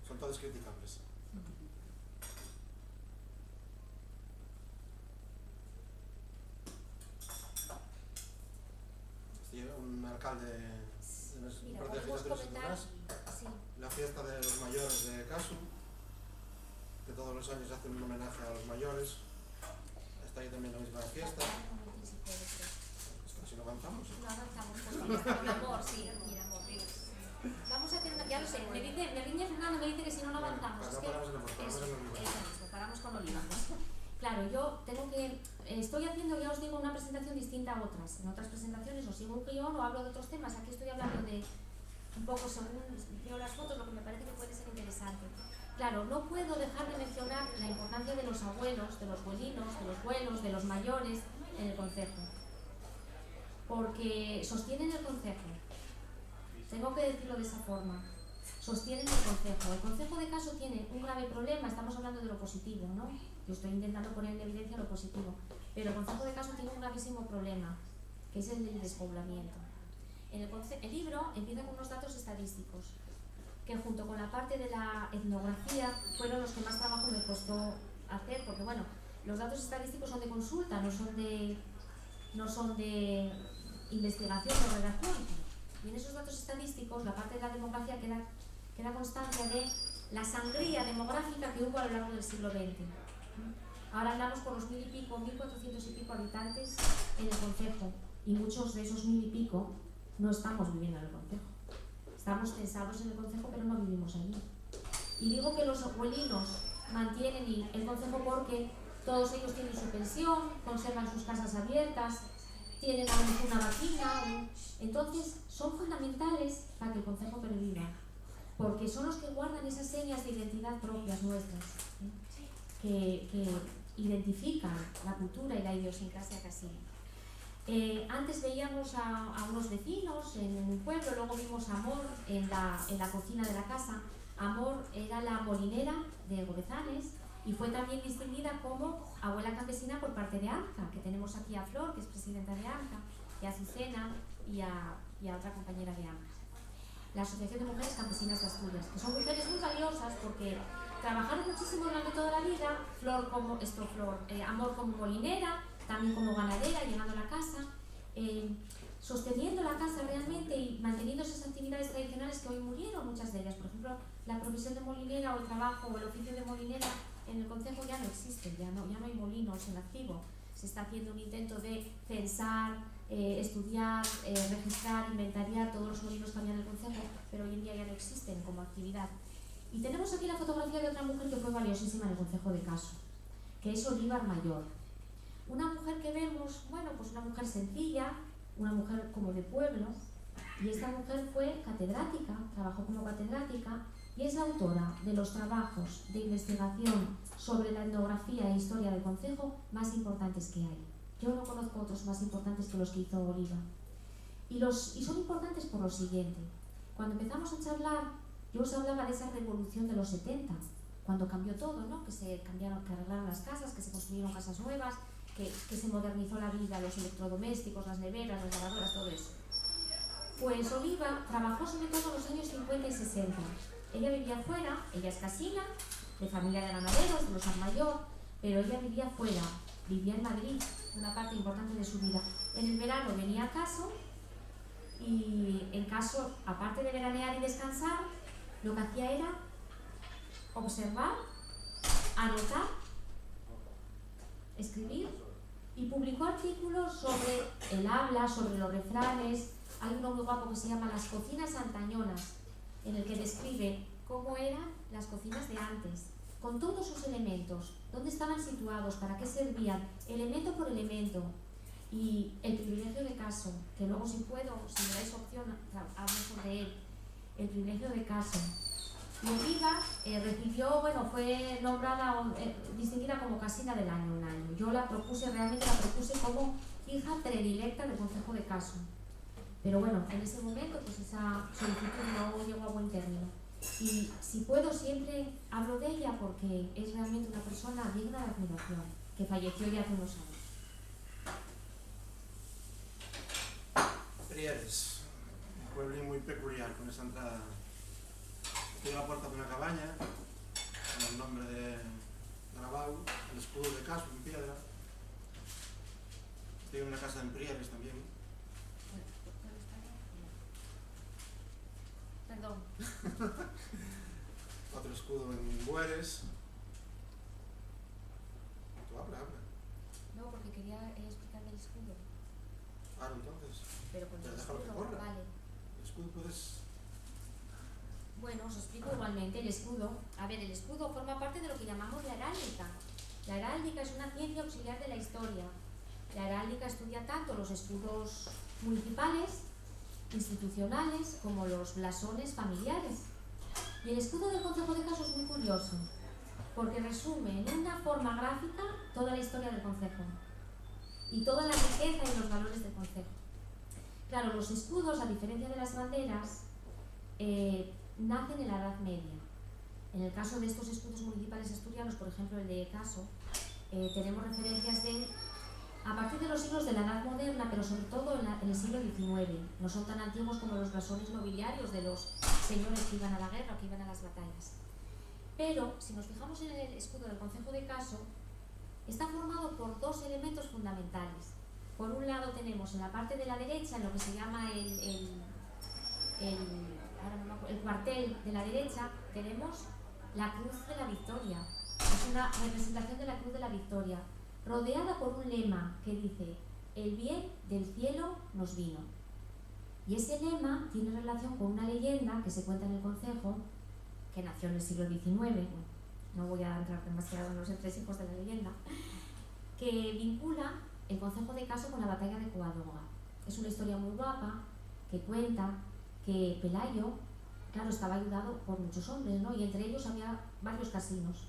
son todas criticables. Un alcalde de un par de legislaturas atrás,
sí.
La fiesta de los mayores de Casu, que todos los años hacen un homenaje a los mayores. Está ahí también la misma fiesta. Si no avanzamos.
No avanzamos, pues con amor, sí, mira, amor, Dios. Vamos a hacer una, ya lo sé, me riñe Fernando, me dice que si no, no avanzamos.
Pues no
paramos con olivas. Claro, yo estoy haciendo, ya os digo, una presentación distinta a otras. En otras presentaciones os sigo un guión o hablo de otros temas. Aquí estoy hablando de un poco, según veo las fotos, lo que me parece que puede ser interesante. Claro, no puedo dejar de mencionar la importancia de los abuelos, de los abuelinos, de los abuelos, de los mayores en el concejo. Porque sostienen el concejo. Tengo que decirlo de esa forma. Sostienen el concejo. El concejo de Caso tiene un grave problema, estamos hablando de lo positivo, ¿no? Yo estoy intentando poner en evidencia lo positivo, pero el concejo de Caso tiene un gravísimo problema, que es el del despoblamiento. El libro empieza con unos datos estadísticos, que junto con la parte de la etnografía fueron los que más trabajo me costó hacer, porque bueno, los datos estadísticos son de consulta, no son de investigación o redacción. Y en esos datos estadísticos, la parte de la demografía queda constancia de la sangría demográfica que hubo a lo largo del siglo XX. Ahora andamos por los 1000 y pico, 1400 y pico habitantes en el concejo, y muchos de esos 1000 y pico no estamos viviendo en el concejo. Estamos censados en el concejo, pero no vivimos allí. Y digo que los abuelinos mantienen el concejo porque todos ellos tienen su pensión, conservan sus casas abiertas, tienen a lo mejor una vaquina, entonces son fundamentales para que el concejo perviva, porque son los que guardan esas señas de identidad propias nuestras, que identifican la cultura y la idiosincrasia casina. Antes veíamos a unos vecinos en un pueblo, luego vimos a Amor en la cocina de la casa. Amor era la molinera de Gobezanes y fue también distinguida como abuela campesina por parte de ANCA, que tenemos aquí a Flor, que es presidenta de ANCA, y a Azucena y a otra compañera de ANCA. La Asociación de Mujeres Campesinas de Asturias, que son mujeres muy valiosas porque trabajaron muchísimo durante toda la vida, Amor como molinera, también como ganadera, llegando a la casa, sosteniendo la casa realmente y manteniendo esas actividades tradicionales que hoy murieron, muchas de ellas. Por ejemplo, la profesión de molinera o el trabajo o el oficio de molinera en el concejo ya no existen, ya no hay molinos en activo. Se está haciendo un intento de censar, estudiar, registrar, inventariar todos los molinos que había en el concejo, pero hoy en día ya no existen como actividad. Y tenemos aquí la fotografía de otra mujer que fue valiosísima en el concejo de Caso, que es Olívar Mayor. Una mujer que vemos, bueno, pues una mujer sencilla, una mujer como de pueblo, y esta mujer fue catedrática, trabajó como catedrática, y es la autora de los trabajos de investigación sobre la etnografía e historia del concejo más importantes que hay. Yo no conozco otros más importantes que los que hizo Oliva. Y son importantes por lo siguiente. Cuando empezamos a charlar, yo os hablaba de esa revolución de los 70, cuando cambió todo, ¿no? Que se cambiaron, que arreglaron las casas, que se construyeron casas nuevas, que se modernizó la vida, los electrodomésticos, las neveras, las lavadoras, todo eso. Pues Oliva trabajó sobre todo en los años 50 y 60. Ella vivía fuera, ella es casina, de familia de ganaderos, de los Armayor, pero ella vivía fuera, vivía en Madrid, una parte importante de su vida. En el verano venía a Caso y en Caso, aparte de veranear y descansar, lo que hacía era observar, anotar, escribir y publicó artículos sobre el habla, sobre los refranes. Hay uno muy guapo que se llama Las cocinas antañonas, en el que describe cómo eran las cocinas de antes, con todos sus elementos, dónde estaban situados, para qué servían, elemento por elemento. Y el privilegio de caso, que luego si puedo, si me dais opción, hablo sobre él. El privilegio de caso. Loviga recibió, bueno, fue nombrada, distinguida como casina del año un año. Yo realmente la propuse como hija predilecta del Concejo de Caso. Pero bueno, en ese momento pues esa solicitud no llegó a buen término. Y si puedo siempre hablo de ella porque es realmente una persona digna de admiración, que falleció ya hace unos años.
Prieres, un pueblo muy peculiar con esa entrada. Estoy a la puerta de una cabaña, con el nombre de grabado, el escudo de Caso en piedra. Estoy en una casa en Prieres también.
Perdón.
Otro escudo en Bueres. Tú habla.
No, porque quería explicar del escudo.
Claro, entonces.
Pero con el
déjalo que
escudo,
corra.
vale.
El escudo puedes...
Bueno, os explico igualmente. El escudo, el escudo forma parte de lo que llamamos la heráldica. La heráldica es una ciencia auxiliar de la historia. La heráldica estudia tanto los escudos municipales, institucionales, como los blasones familiares. Y el escudo del Concejo de Caso es muy curioso, porque resume en una forma gráfica toda la historia del concejo y toda la riqueza y los valores del concejo. Claro, los escudos, a diferencia de las banderas, nacen en la Edad Media. En el caso de estos escudos municipales asturianos, por ejemplo el de Caso, tenemos referencias a partir de los siglos de la Edad Moderna, pero sobre todo en el siglo XIX. No son tan antiguos como los blasones nobiliarios de los señores que iban a la guerra o que iban a las batallas. Pero, si nos fijamos en el escudo del Concejo de Caso, está formado por dos elementos fundamentales. Por un lado tenemos en la parte de la derecha, en lo que se llama el cuartel de la derecha, tenemos la Cruz de la Victoria. Es una representación de la Cruz de la Victoria, rodeada por un lema que dice: el bien del cielo nos vino. Y ese lema tiene relación con una leyenda que se cuenta en el concejo, que nació en el siglo XIX, no voy a entrar demasiado en los entresijos de la leyenda, que vincula el Concejo de Caso con la batalla de Covadonga. Es una historia muy guapa que cuenta que Pelayo, claro, estaba ayudado por muchos hombres, ¿no? Y entre ellos había varios casinos.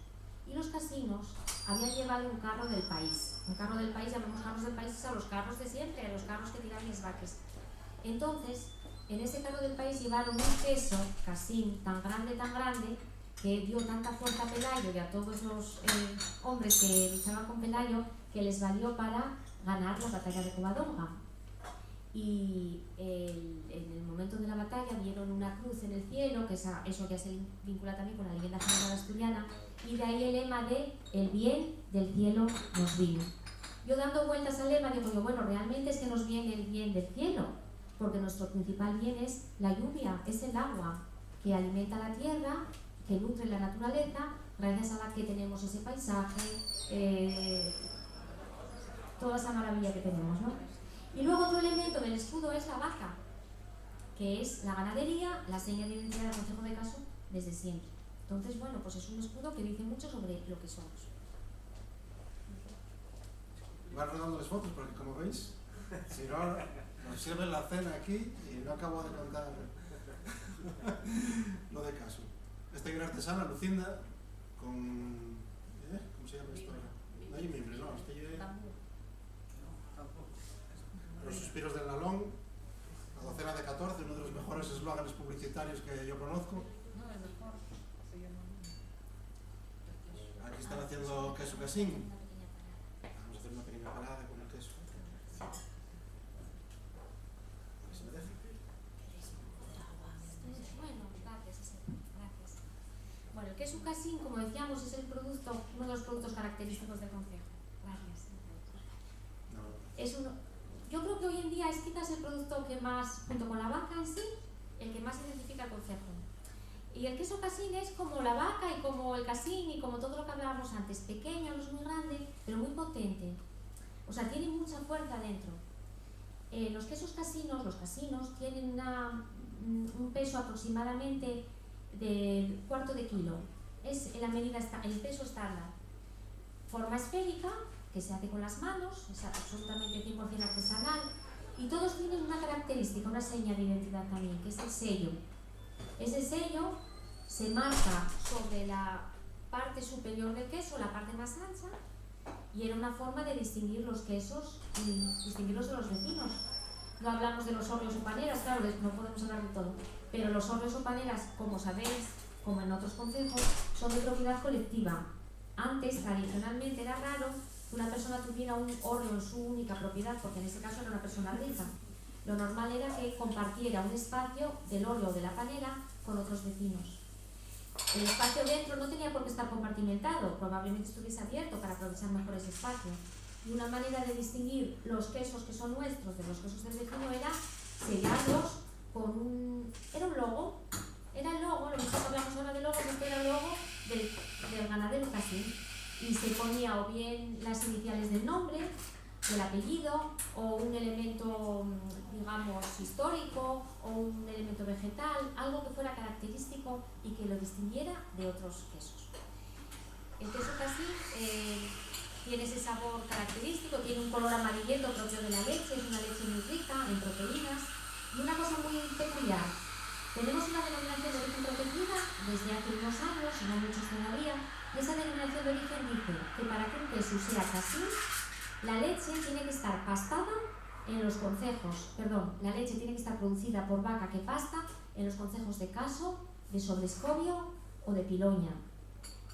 Y los casinos habían llevado un carro del país. Un carro del país, llamamos carros del país a los carros de siempre, a los carros que tiran mis vaques. Entonces, en ese carro del país llevaron un queso, casín, tan grande, que dio tanta fuerza a Pelayo y a todos los hombres que luchaban con Pelayo, que les valió para ganar la batalla de Covadonga. Y en el momento de la batalla vieron una cruz en el cielo, que eso ya se vincula también con la leyenda general asturiana, y de ahí el lema de el bien del cielo nos vino. Yo dando vueltas al lema digo, bueno, realmente es que nos viene el bien del cielo, porque nuestro principal bien es la lluvia, es el agua, que alimenta la tierra, que nutre la naturaleza, gracias a la que tenemos ese paisaje, toda esa maravilla que tenemos, ¿no? Y luego otro elemento del escudo es la vaca, que es la ganadería, la seña de identidad del Concejo de Caso desde siempre. Entonces, bueno, pues es un escudo que dice mucho sobre lo que somos.
Van rodando las fotos porque, como veis, si no, nos sirven la cena aquí y no acabo de contar lo de Caso. Esta hay una artesana, Lucinda, con... ¿cómo se llama esto? No hay miembros, no, este es... Los suspiros del Nalón, la docena de 14, uno de los mejores eslóganes publicitarios que yo conozco.
No, el mejor.
Aquí están haciendo queso casín. Vamos a hacer una pequeña parada con el queso. A ver si me deja.
Bueno, gracias. Bueno, el queso casín, como decíamos, es el producto, uno de los productos característicos del concejo. Gracias. Es uno... Yo creo que hoy en día es quizás el producto que más, junto con la vaca en sí, el que más identifica el concejo. Y el queso casín es como la vaca y como el casín y como todo lo que hablábamos antes, pequeño, no es muy grande, pero muy potente. O sea, tiene mucha fuerza dentro. Los quesos casinos, los casinos, tienen un peso aproximadamente de cuarto de kilo. Es la medida, el peso estándar. Forma esférica, que se hace con las manos, es absolutamente 100% artesanal, y todos tienen una característica, una seña de identidad también, que es el sello. Ese sello se marca sobre la parte superior del queso, la parte más ancha, y era una forma de distinguir los quesos y distinguirlos de los vecinos. No hablamos de los hórreos o paneras, claro, no podemos hablar de todo, pero los hórreos o paneras, como sabéis, como en otros concejos, son de propiedad colectiva. Antes, tradicionalmente, era raro que una persona tuviera un hórreo en su única propiedad, porque en ese caso era una persona rica. Lo normal era que compartiera un espacio del hórreo o de la panera con otros vecinos. El espacio dentro no tenía por qué estar compartimentado, probablemente estuviese abierto para aprovechar mejor ese espacio. Y una manera de distinguir los quesos que son nuestros de los quesos del vecino era sellarlos con un... Era un logo, era el logo, lo mismo que hablamos ahora de logo, esto era el logo del ganadero casi. Y se ponía o bien las iniciales del nombre, del apellido, o un elemento, digamos, histórico, o un elemento vegetal, algo que fuera característico y que lo distinguiera de otros quesos. El queso casi tiene ese sabor característico, tiene un color amarillento propio de la leche, es una leche muy rica en proteínas, y una cosa muy peculiar. Tenemos una denominación de origen protegida desde hace unos años, no muchos todavía, y esa denominación de origen dice que para que un queso sea casín, la leche tiene que estar pastada en los concejos, la leche tiene que estar producida por vaca que pasta en los concejos de Caso, de Sobrescobio o de Piloña.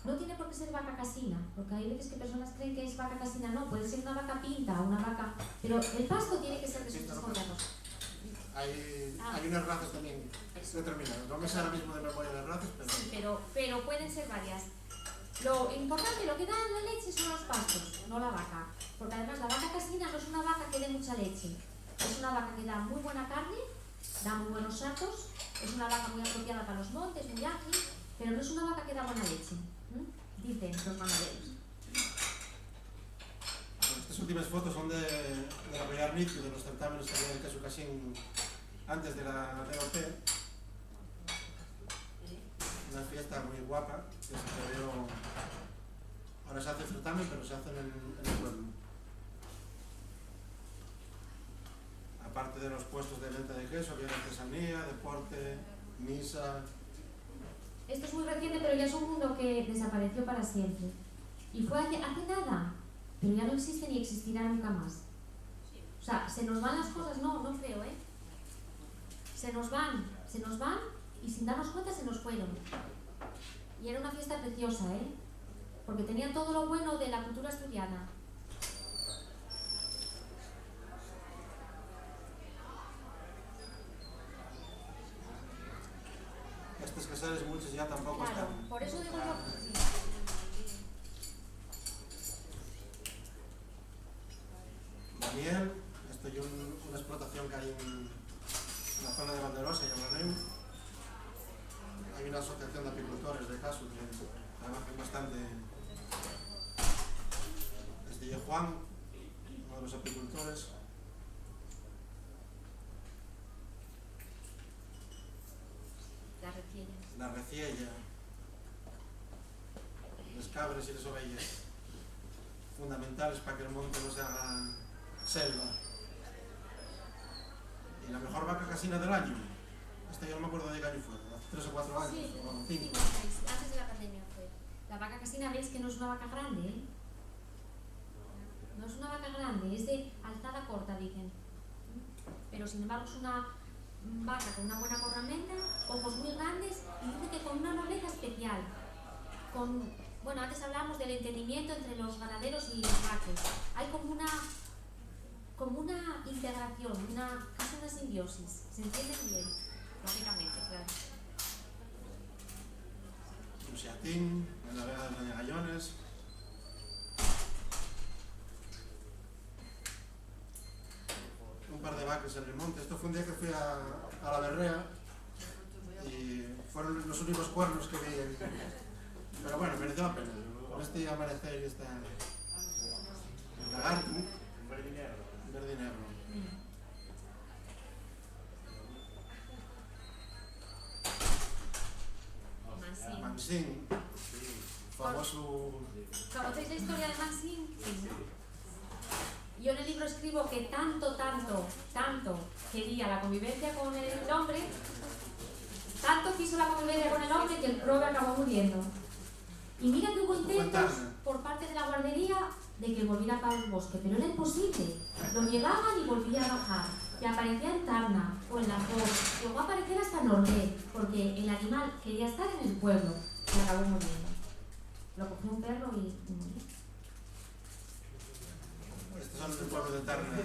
No tiene por qué ser vaca casina, porque hay veces que personas creen que es vaca casina, no, puede ser una vaca pinta, una vaca, pero el pasto tiene que ser de sus concejos.
Hay unas razas también determinadas, no me sé ahora mismo de memoria las razas, pero...
Sí, pero pueden ser varias. Lo importante, lo que da la leche son los pastos, no la vaca, porque además la vaca casina no es una vaca que dé mucha leche, es una vaca que da muy buena carne, da muy buenos sacos, es una vaca muy apropiada para los montes, muy ágil, pero no es una vaca que da buena leche, dicen los ganaderos.
Estas últimas fotos son de la Real Inicio de los certámenes que había en queso casín antes de la DOP. Una fiesta muy guapa que se celebró. Ahora se hace certamen, pero se hace en el pueblo. Aparte de los puestos de venta de queso, había artesanía, deporte, misa.
Esto es muy reciente, pero ya es un mundo que desapareció para siempre. Y fue hace nada, pero ya no existe ni existirá nunca más. O sea, se nos van las cosas, no creo, ¿eh? Se nos van y sin darnos cuenta se nos fueron. Y era una fiesta preciosa, ¿eh? Porque tenía todo lo bueno de la cultura asturiana.
Estos caseres muchos ya tampoco
claro,
están.
Por eso digo yo. Sí.
Daniel, esto es una explotación que hay en la zona de Valderosa y Ablaneu. Hay una asociación de apicultores de Caso que trabajan bastante. Este es Juan, uno de los apicultores. La reciella, los cabres y las ovejas, fundamentales para que el monte no se haga selva. Y la mejor vaca casina del año, esta yo no me acuerdo de qué año fue, hace 3 o 4 años,
Sí,
o 5.
5 o 6, antes de la pandemia fue. La vaca casina, veis que no es una vaca grande, ¿eh? No es una vaca grande, es de alzada corta, dicen. Pero sin embargo es una vaca con una buena cornamenta, ojos muy grandes y dice que con una nobleza especial. Bueno, antes hablábamos del entendimiento entre los ganaderos y los vacos. Hay como una integración, casi una simbiosis. ¿Se entiende bien? Lógicamente, claro.
Un Seatín, en la vega de Doña Gallones. Un par de vacas en el monte. Esto fue un día que fui a la Berrea y fueron los únicos cuernos que vi. Pero bueno, mereció la pena. Con este amanecer y esta lagarto. Verde y negro. Mansín, famoso.
¿Conocéis la historia de Mansín? Sí, ¿no? Yo en el libro escribo que tanto quería la convivencia con el hombre, tanto quiso la convivencia con el hombre que el prove acabó muriendo. Y mira que hubo intentos por parte de la guardería de que volviera para el bosque, pero era imposible. Lo llevaban y volvía a bajar. Y aparecía en Tarna o en la Foz, llegó a aparecer hasta en Orlé, porque el animal quería estar en el pueblo y acabó muriendo. Lo cogió un perro y murió.
Estos son del pueblo de Tarna.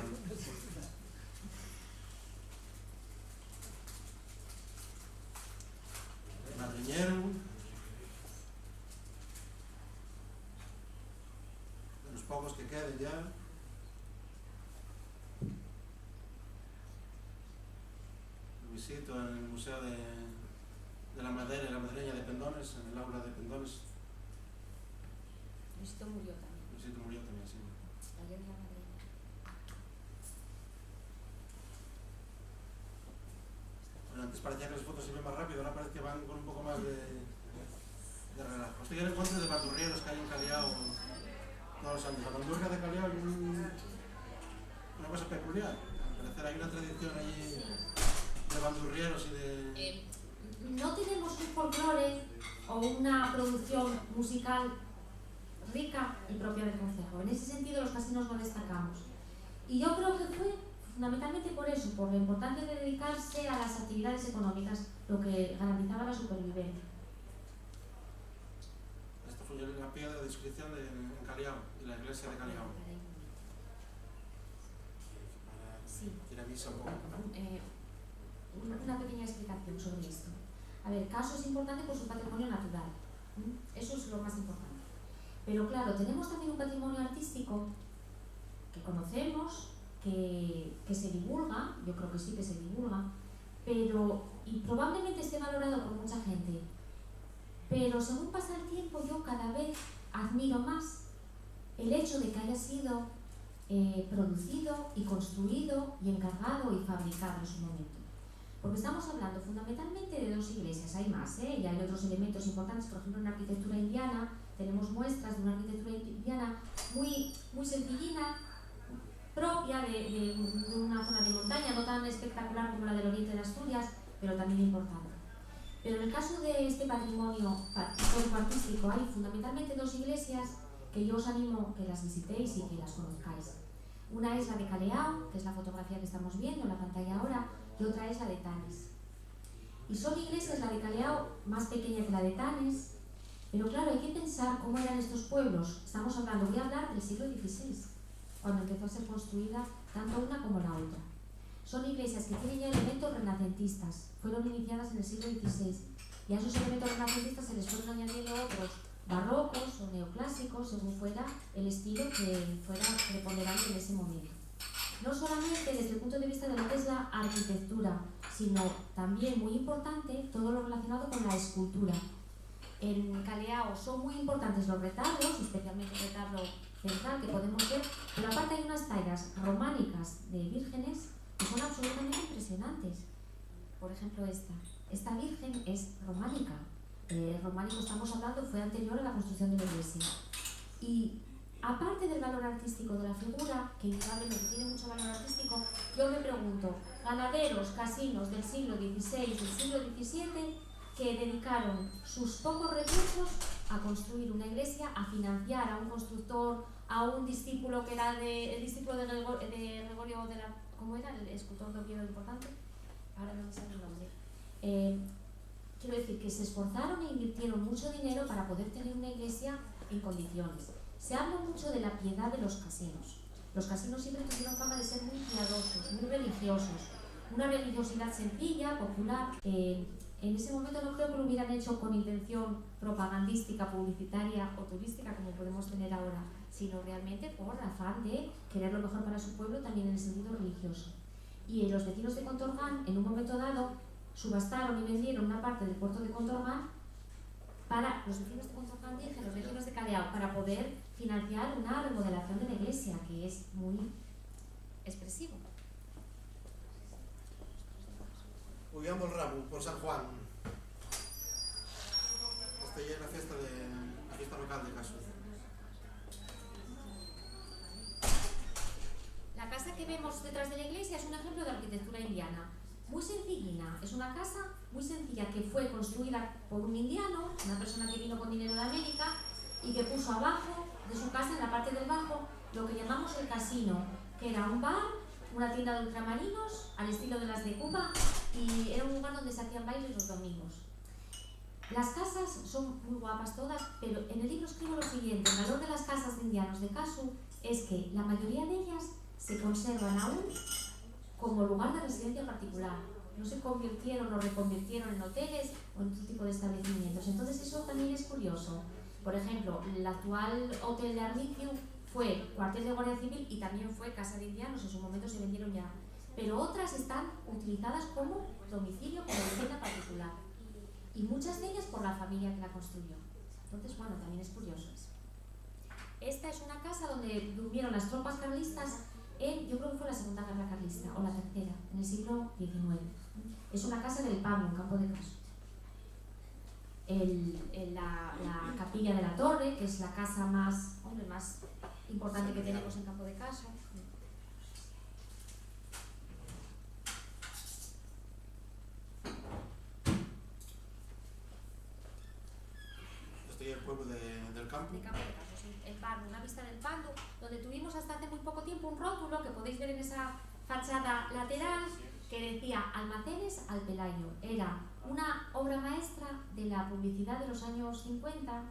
Madriñero. De los pocos que queden ya. Lo visito en el Museo de la Madera y la Madreña de Pendones, en el aula de Pendones.
Luisito murió también.
Luisito murió también, sí.
Ayer en la Madreña.
Bueno, antes parecía que las fotos se ven más rápido, ahora parece que van con un poco más de relajo. Estoy en el encuentro de bandurrieros que hay en Caleao todos los años. La bandurria de Caleao es una cosa peculiar. Al parecer hay una tradición allí de bandurrieros y de...
No tenemos un folclore o una producción musical rica y propia del concejo. En ese sentido los casinos no destacamos. Y yo creo que fue fundamentalmente por eso, por lo importante de dedicarse a las actividades económicas, lo que garantizaba la supervivencia.
Esto fue la piedra de inscripción en Caleao, de la iglesia de Caleao.
Sí.
Ir a misa un poco.
Una pequeña explicación sobre esto. A ver, Caso es importante por su patrimonio natural. Eso es lo más importante. Pero claro, tenemos también un patrimonio artístico que conocemos, que se divulga, yo creo que sí que se divulga, y probablemente esté valorado por mucha gente. Pero según pasa el tiempo, yo cada vez admiro más el hecho de que haya sido producido y construido y encargado y fabricado en su momento. Porque estamos hablando fundamentalmente de dos iglesias, hay más, y hay otros elementos importantes, por ejemplo en la arquitectura indiana, tenemos muestras de una arquitectura indiana muy sencillina, propia de una zona de montaña, no tan espectacular como la del oriente de Asturias, pero también importante. Pero en el caso de este patrimonio artístico hay fundamentalmente dos iglesias que yo os animo que las visitéis y que las conozcáis. Una es la de Caleao, que es la fotografía que estamos viendo en la pantalla ahora, y otra es la de Tanes. Y son iglesias, la de Caleao, más pequeña que la de Tanes, pero claro, hay que pensar cómo eran estos pueblos. Estamos hablando, voy a hablar del siglo XVI, cuando empezó a ser construida tanto una como la otra. Son iglesias que tienen ya elementos renacentistas, fueron iniciadas en el siglo XVI, y a esos elementos renacentistas se les fueron añadiendo otros barrocos o neoclásicos, según fuera el estilo que fuera preponderante en ese momento. No solamente desde el punto de vista de lo que es la arquitectura, sino también muy importante todo lo relacionado con la escultura. En Caleao son muy importantes los retablos, especialmente el retablo central que podemos ver, pero aparte hay unas tallas románicas de vírgenes que son absolutamente impresionantes. Por ejemplo esta virgen es románica. Románico estamos hablando, fue anterior a la construcción de la iglesia. Y aparte del valor artístico de la figura, que indudablemente tiene mucho valor artístico, yo me pregunto, ganaderos, casinos del siglo XVI, del siglo XVII, que dedicaron sus pocos recursos a construir una iglesia, a financiar a un constructor, a un discípulo que era el discípulo de Gregorio de la... ¿Cómo era? El escultor de Oviedo importante. Ahora no me sale el nombre. Quiero decir que se esforzaron e invirtieron mucho dinero para poder tener una iglesia en condiciones. Se habla mucho de la piedad de los casinos. Los casinos siempre tuvieron fama de ser muy piadosos, muy religiosos. Una religiosidad sencilla, popular. En ese momento no creo que lo hubieran hecho con intención propagandística, publicitaria o turística como podemos tener ahora, sino realmente por afán de querer lo mejor para su pueblo también en el sentido religioso. Y los vecinos de Contorgán, en un momento dado, subastaron y vendieron una parte del puerto de Contorgán para los vecinos de Contorgán, dije, los vecinos de Caleao, para poder financiar una remodelación de la iglesia, que es muy expresivo.
Huyamos el rabo por San Juan. Esta ya es la fiesta local de Caso.
La casa que vemos detrás de la iglesia es un ejemplo de arquitectura indiana. Muy sencillina, es una casa muy sencilla que fue construida por un indiano, una persona que vino con dinero de América y que puso abajo de su casa, en la parte del bajo, lo que llamamos el casino, que era un bar, una tienda de ultramarinos al estilo de las de Cuba y era un lugar donde se hacían bailes los domingos. Las casas son muy guapas todas, pero en el libro escribo lo siguiente: el valor de las casas de indianos de Kasu es que la mayoría de ellas se conservan aún como lugar de residencia particular. No se convirtieron o reconvirtieron en hoteles o en otro tipo de establecimientos. Entonces eso también es curioso. Por ejemplo, el actual hotel de Armitiu fue cuartel de Guardia Civil y también fue casa de indianos, en su momento se vendieron ya. Pero otras están utilizadas como domicilio, como vivienda particular. Y muchas de ellas por la familia que la construyó. Entonces, bueno, también es curioso eso. Esta es una casa donde durmieron las tropas carlistas yo creo que fue la Segunda Guerra Carlista, o la tercera, en el siglo XIX. Es una casa del Pablo, en Campo de Caso. La capilla de la Torre, que es la casa más importante que tenemos en Campo de Caso.
Estoy en el pueblo del campo.
De Campo de Caso, sí. El Pardo, una vista del Pardo, donde tuvimos hasta hace muy poco tiempo un rótulo que podéis ver en esa fachada lateral que decía Almacenes al Pelayo. Era una obra maestra de la publicidad de los años 50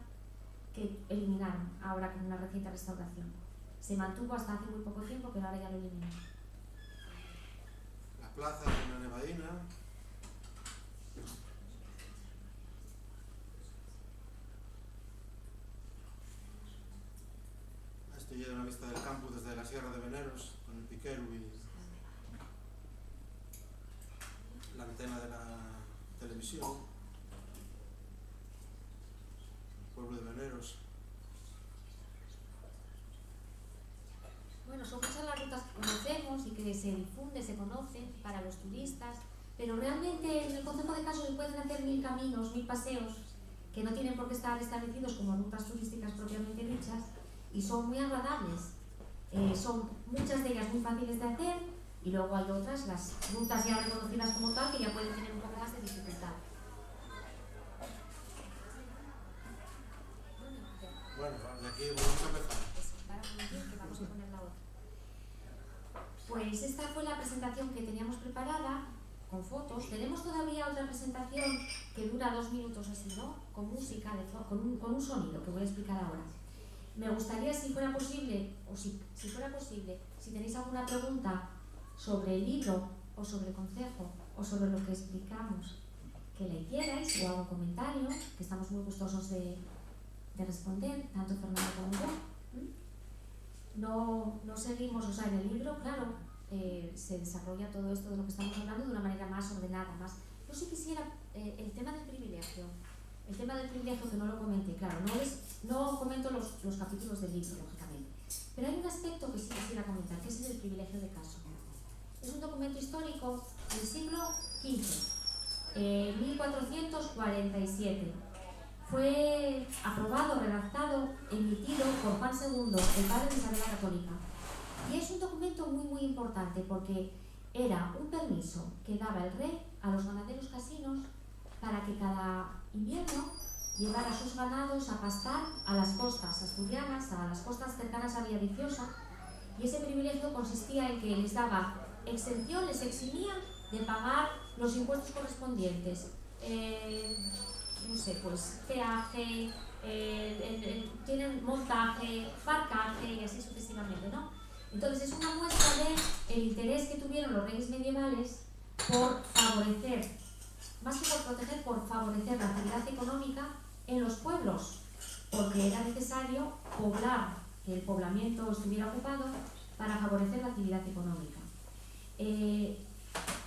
que eliminaron ahora con una reciente restauración. Se mantuvo hasta hace muy poco tiempo, pero ahora ya lo eliminaron.
La plaza de la Nevadina. Estoy en una vista del campo desde la Sierra de Veneros, con el piquero y la antena de la televisión. Pueblo de Veneros.
Bueno, son muchas las rutas que conocemos y que se difunde, se conoce para los turistas, pero realmente en el concejo de Caso se pueden hacer 1000 caminos, 1000 paseos, que no tienen por qué estar establecidos como rutas turísticas propiamente dichas, y son muy agradables. Son muchas de ellas muy fáciles de hacer, y luego hay otras, las rutas ya reconocidas como tal, que ya pueden tener un poco más de dificultad.
Bueno, de aquí vamos a empezar.
Para un momentito, que vamos a poner la otra. Pues esta fue la presentación que teníamos preparada, con fotos. Tenemos todavía otra presentación que dura 2 minutos así, ¿no? Con música, con un sonido, que voy a explicar ahora. Me gustaría, si fuera posible, o si fuera posible, si tenéis alguna pregunta sobre el libro, o sobre el concejo, o sobre lo que explicamos, que la hicierais, o algún comentario, que estamos muy gustosos de responder, tanto Fernando como yo. No seguimos, o sea, en el libro, claro, se desarrolla todo esto de lo que estamos hablando de una manera más ordenada, más. Yo sí quisiera, el tema del privilegio que no lo comenté, claro, no comento los capítulos del libro, lógicamente, pero hay un aspecto que sí quisiera comentar, que es el del privilegio de Caso. Es un documento histórico del siglo XV, 1447. Fue aprobado, redactado, emitido por Juan II, el padre de Isabel la Católica. Y es un documento muy, muy importante porque era un permiso que daba el rey a los ganaderos casinos para que cada invierno llevara a sus ganados a pastar a las costas asturianas, a las costas cercanas a Villaviciosa, y ese privilegio consistía en que les daba exención, les eximía de pagar los impuestos correspondientes. No sé, pues peaje, tienen montaje, barcaje y así sucesivamente, ¿no? Entonces es una muestra del interés que tuvieron los reyes medievales por favorecer, más que por proteger, por favorecer la actividad económica en los pueblos, porque era necesario poblar, que el poblamiento estuviera ocupado para favorecer la actividad económica.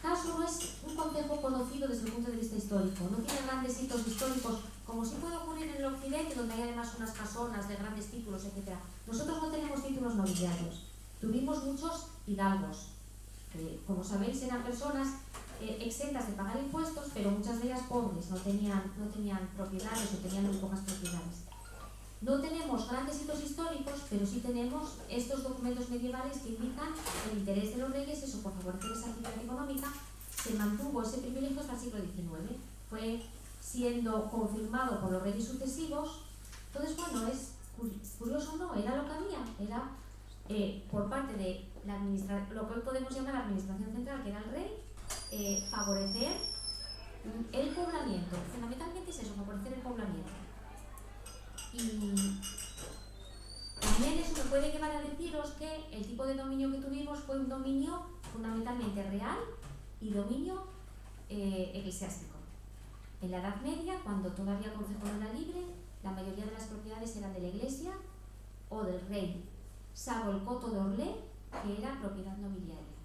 Caso no es un concejo conocido desde el punto de vista histórico, no tiene grandes hitos históricos, como sí puede ocurrir en el occidente, donde hay además unas casonas de grandes títulos, etc. Nosotros no tenemos títulos nobiliarios, tuvimos muchos hidalgos, que como sabéis eran personas exentas de pagar impuestos, pero muchas de ellas pobres, no tenían propiedades o tenían muy pocas propiedades. No tenemos grandes hitos históricos, pero sí tenemos estos documentos medievales que indican el interés de los reyes, eso por favorecer esa actividad económica. Se mantuvo ese privilegio hasta el siglo XIX, fue siendo confirmado por los reyes sucesivos. Entonces, bueno, es curioso, no, era lo que había, era por parte de lo que hoy podemos llamar la administración central, que era el rey, favorecer el poblamiento. Fundamentalmente es eso, favorecer el poblamiento. Y también eso me puede llevar a deciros que el tipo de dominio que tuvimos fue un dominio fundamentalmente real y dominio eclesiástico. En la Edad Media, cuando todavía el concejo no era libre, la mayoría de las propiedades eran de la iglesia o del rey, salvo el coto de Orlé, que era propiedad nobiliaria.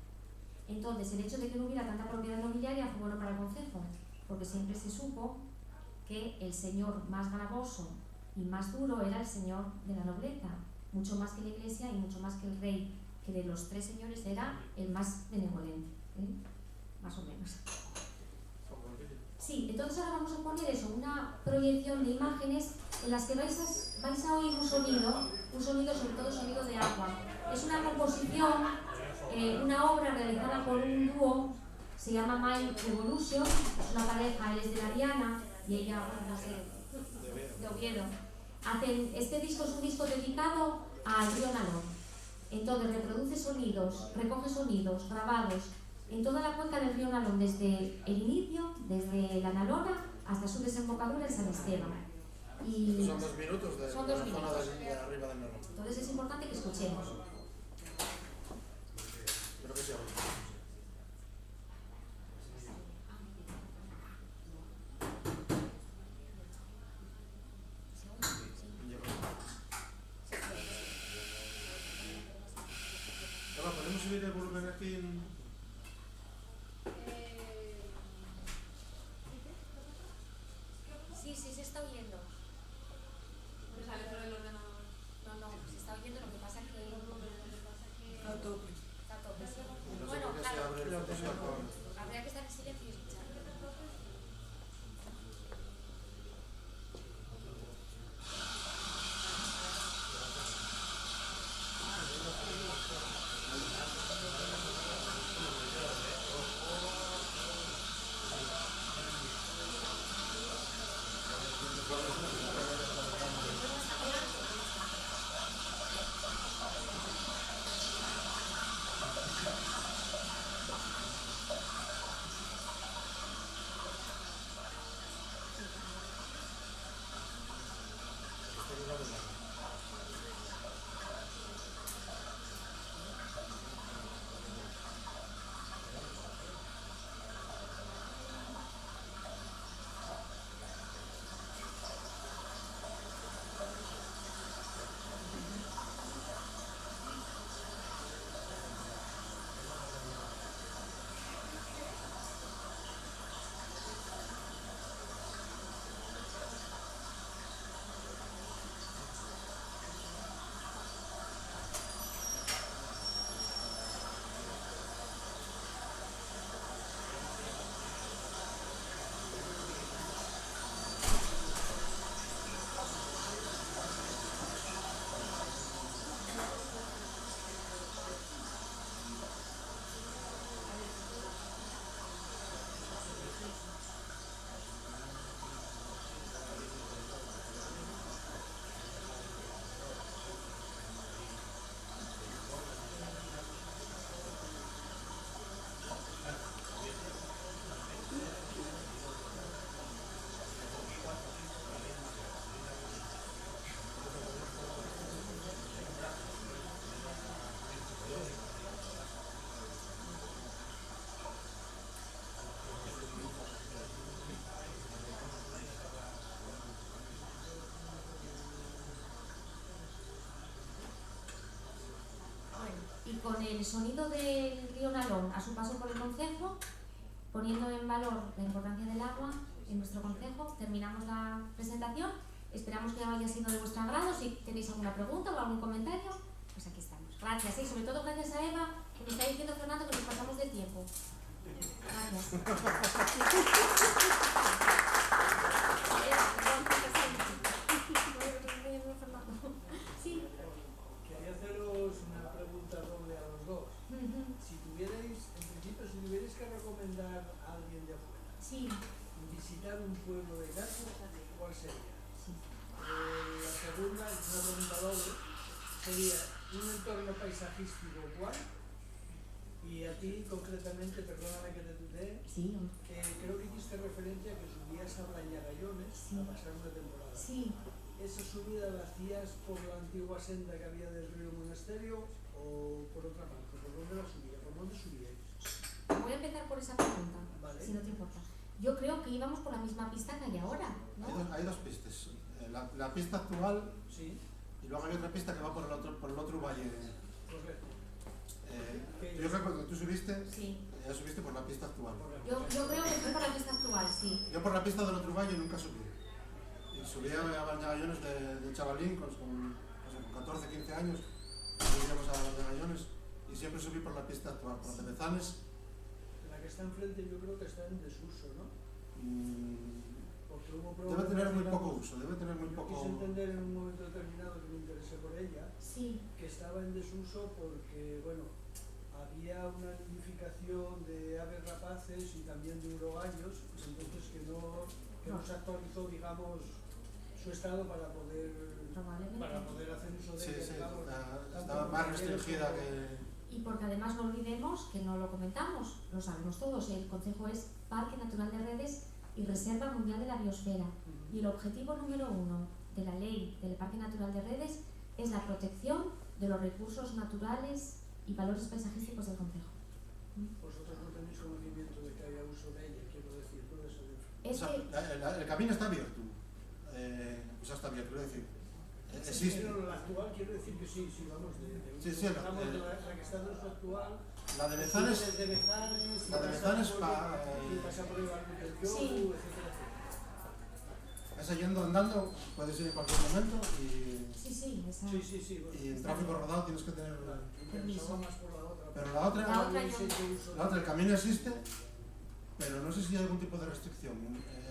Entonces, el hecho de que no hubiera tanta propiedad nobiliaria fue bueno para el concejo, porque siempre se supo que el señor más gravoso y más duro era el señor de la nobleza, mucho más que la iglesia y mucho más que el rey, que de los tres señores era el más benevolente, más o menos. Sí, entonces ahora vamos a poner eso, una proyección de imágenes en las que vais a oír un sonido sobre todo sonido de agua. Es una composición, una obra realizada por un dúo, se llama Mind Revolution, es una pareja, él es de La Diana y ella, bueno, no sé, de Oviedo. Este disco es un disco dedicado al río Nalón. Entonces reproduce sonidos, recoge sonidos grabados en toda la cuenca del río Nalón, desde el inicio, desde la Nalona hasta su desembocadura en San Esteban. Y
son 2 minutos de la zona de arriba del Nalón.
Entonces es importante que escuchemos.
Creo que sí. ¿Podemos subir el volumen aquí en...?
Sí, se está oyendo.
Me sale por el ordenador.
No, se está oyendo, lo que pasa es que...
Está a tope.
Está a tope.
No sé
Bueno,
por qué se abre el Photoshop.
habría que estar en silencio y escuchar. Y con el sonido del río Nalón a su paso por el concejo, poniendo en valor la importancia del agua en nuestro concejo, terminamos la presentación. Esperamos que haya sido de vuestro agrado. Si tenéis alguna pregunta o algún comentario, pues aquí estamos. Gracias, y sobre todo gracias a Eva, que me está diciendo Fernando que nos pasamos de tiempo. Gracias.
visitar un pueblo de Caso, ¿cuál sería?
Sí.
La segunda, es una pregunta doble, sería un entorno paisajístico, ¿cuál? Y a ti, concretamente, perdóname que te tutee,
Sí.
creo que hiciste referencia a que subías a Brañagayones
Sí.
a pasar una temporada.
Sí.
¿Esa subida la hacías por la antigua senda que había del río Monasterio o por otra parte? ¿Por dónde la subía? ¿Por dónde subíais?
Voy a empezar por esa pregunta,
Vale.
si no te importa. Yo creo que íbamos por la misma pista que hay ahora, ¿no?
Hay dos pistas. La pista actual
Sí,
y luego hay otra pista que va por el otro valle.
correcto.
Yo creo que cuando tú subiste,
Sí.
ya subiste por la pista actual.
Yo creo que fue por la pista actual, sí.
Yo por la pista del otro valle nunca subí. Y subía a Brañagayones de chavalín, con 14, 15 años, subíamos a Brañagayones y siempre subí por la pista actual, por Tebezanes.
La que está enfrente yo creo que está en desuso, ¿no? Porque hubo
Debe
problemas,
tener muy
digamos,
poco uso, debe tener muy
yo
poco...
quise entender en un momento determinado que me interesé por ella,
Sí.
que estaba en desuso porque, bueno, había una nidificación de aves rapaces y también de urogallos, entonces que no se actualizó, digamos, su estado para poder hacer uso de
Sí,
ella,
sí,
digamos,
estaba más restringida que...
Y porque además no olvidemos, que no lo comentamos, lo sabemos todos, el concejo es Parque Natural de Redes y Reserva Mundial de la Biosfera. Y el objetivo número 1 de la ley del Parque Natural de Redes es la protección de los recursos naturales y valores paisajísticos del concejo.
Vosotros no tenéis conocimiento de que haya uso de ella, quiero decir, todo eso.
Es
O sea, el camino está abierto. O sea, está abierto, quiero decir. Existe.
Pero la actual quiero decir que sí, vamos,
Sí,
digamos, la que está en uso actual.
La de Bezanes...
Desde Bezanes,
La de Bezanes
y pasa por el barrio del Yobu,
Sí.
etcétera.
Esa yendo andando, puedes ir en cualquier momento y
Sí, esa.
Sí, bueno,
en tráfico rodado tienes que tener...
me interesaba más por la otra.
Pero la otra,
La otra
el camino existe, pero no sé si hay algún tipo de restricción.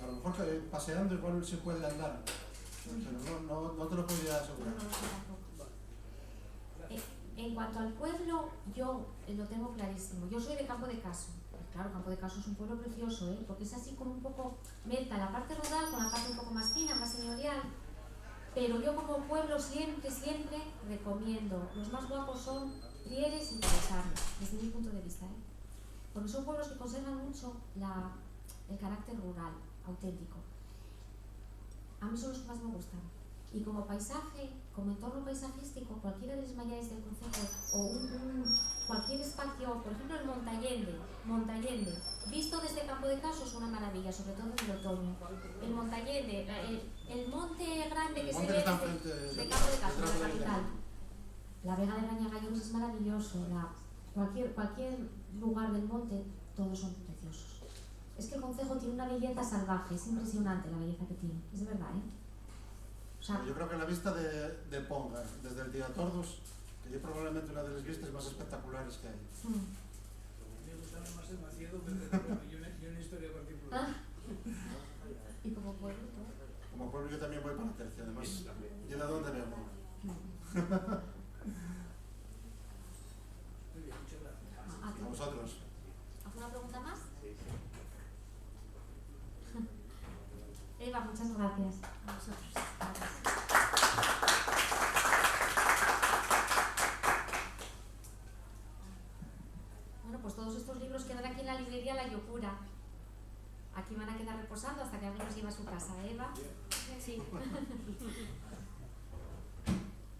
A lo mejor que paseando igual se puede andar, pero no te lo podría asegurar.
No, tampoco. En cuanto al pueblo, yo lo tengo clarísimo. Yo soy de Campo de Caso. Claro, Campo de Caso es un pueblo precioso, porque es así como un poco mezcla la parte rural con la parte un poco más fina, más señorial. Pero yo como pueblo siempre recomiendo. Los más guapos son Trieres y Tolosarno, desde mi punto de vista, porque son pueblos que conservan mucho el carácter rural, auténtico. A mí son los que más me gustan. Y como paisaje, como entorno paisajístico, cualquiera de los mayores del concejo o cualquier espacio, por ejemplo el Montallende, visto desde Campo de Caso es una maravilla, sobre todo en el otoño. El Montallende, el monte grande que se ve de Campo de Caso, la capital. La Vega de Brañagayones es maravilloso, cualquier lugar del monte, todos son preciosos. Es que el concejo tiene una belleza salvaje, es impresionante la belleza que tiene, es de verdad, O sea,
yo creo que la vista de Ponga, desde el Tiratordos, que es probablemente una de las vistas más espectaculares que hay.
Me gusta más el Maciedo, pero yo una historia particular.
Y como pueblo,
Como pueblo yo también voy para la tercia, además. ¿Y de dónde vengo?
Muy bien, muchas gracias.
A vosotros.
¿Alguna pregunta más? Eva, muchas gracias. A vosotros. Gracias. Bueno, pues todos estos libros quedan aquí en la librería La Locura. Aquí van a quedar reposando hasta que alguien los lleve a su casa, Eva. Sí.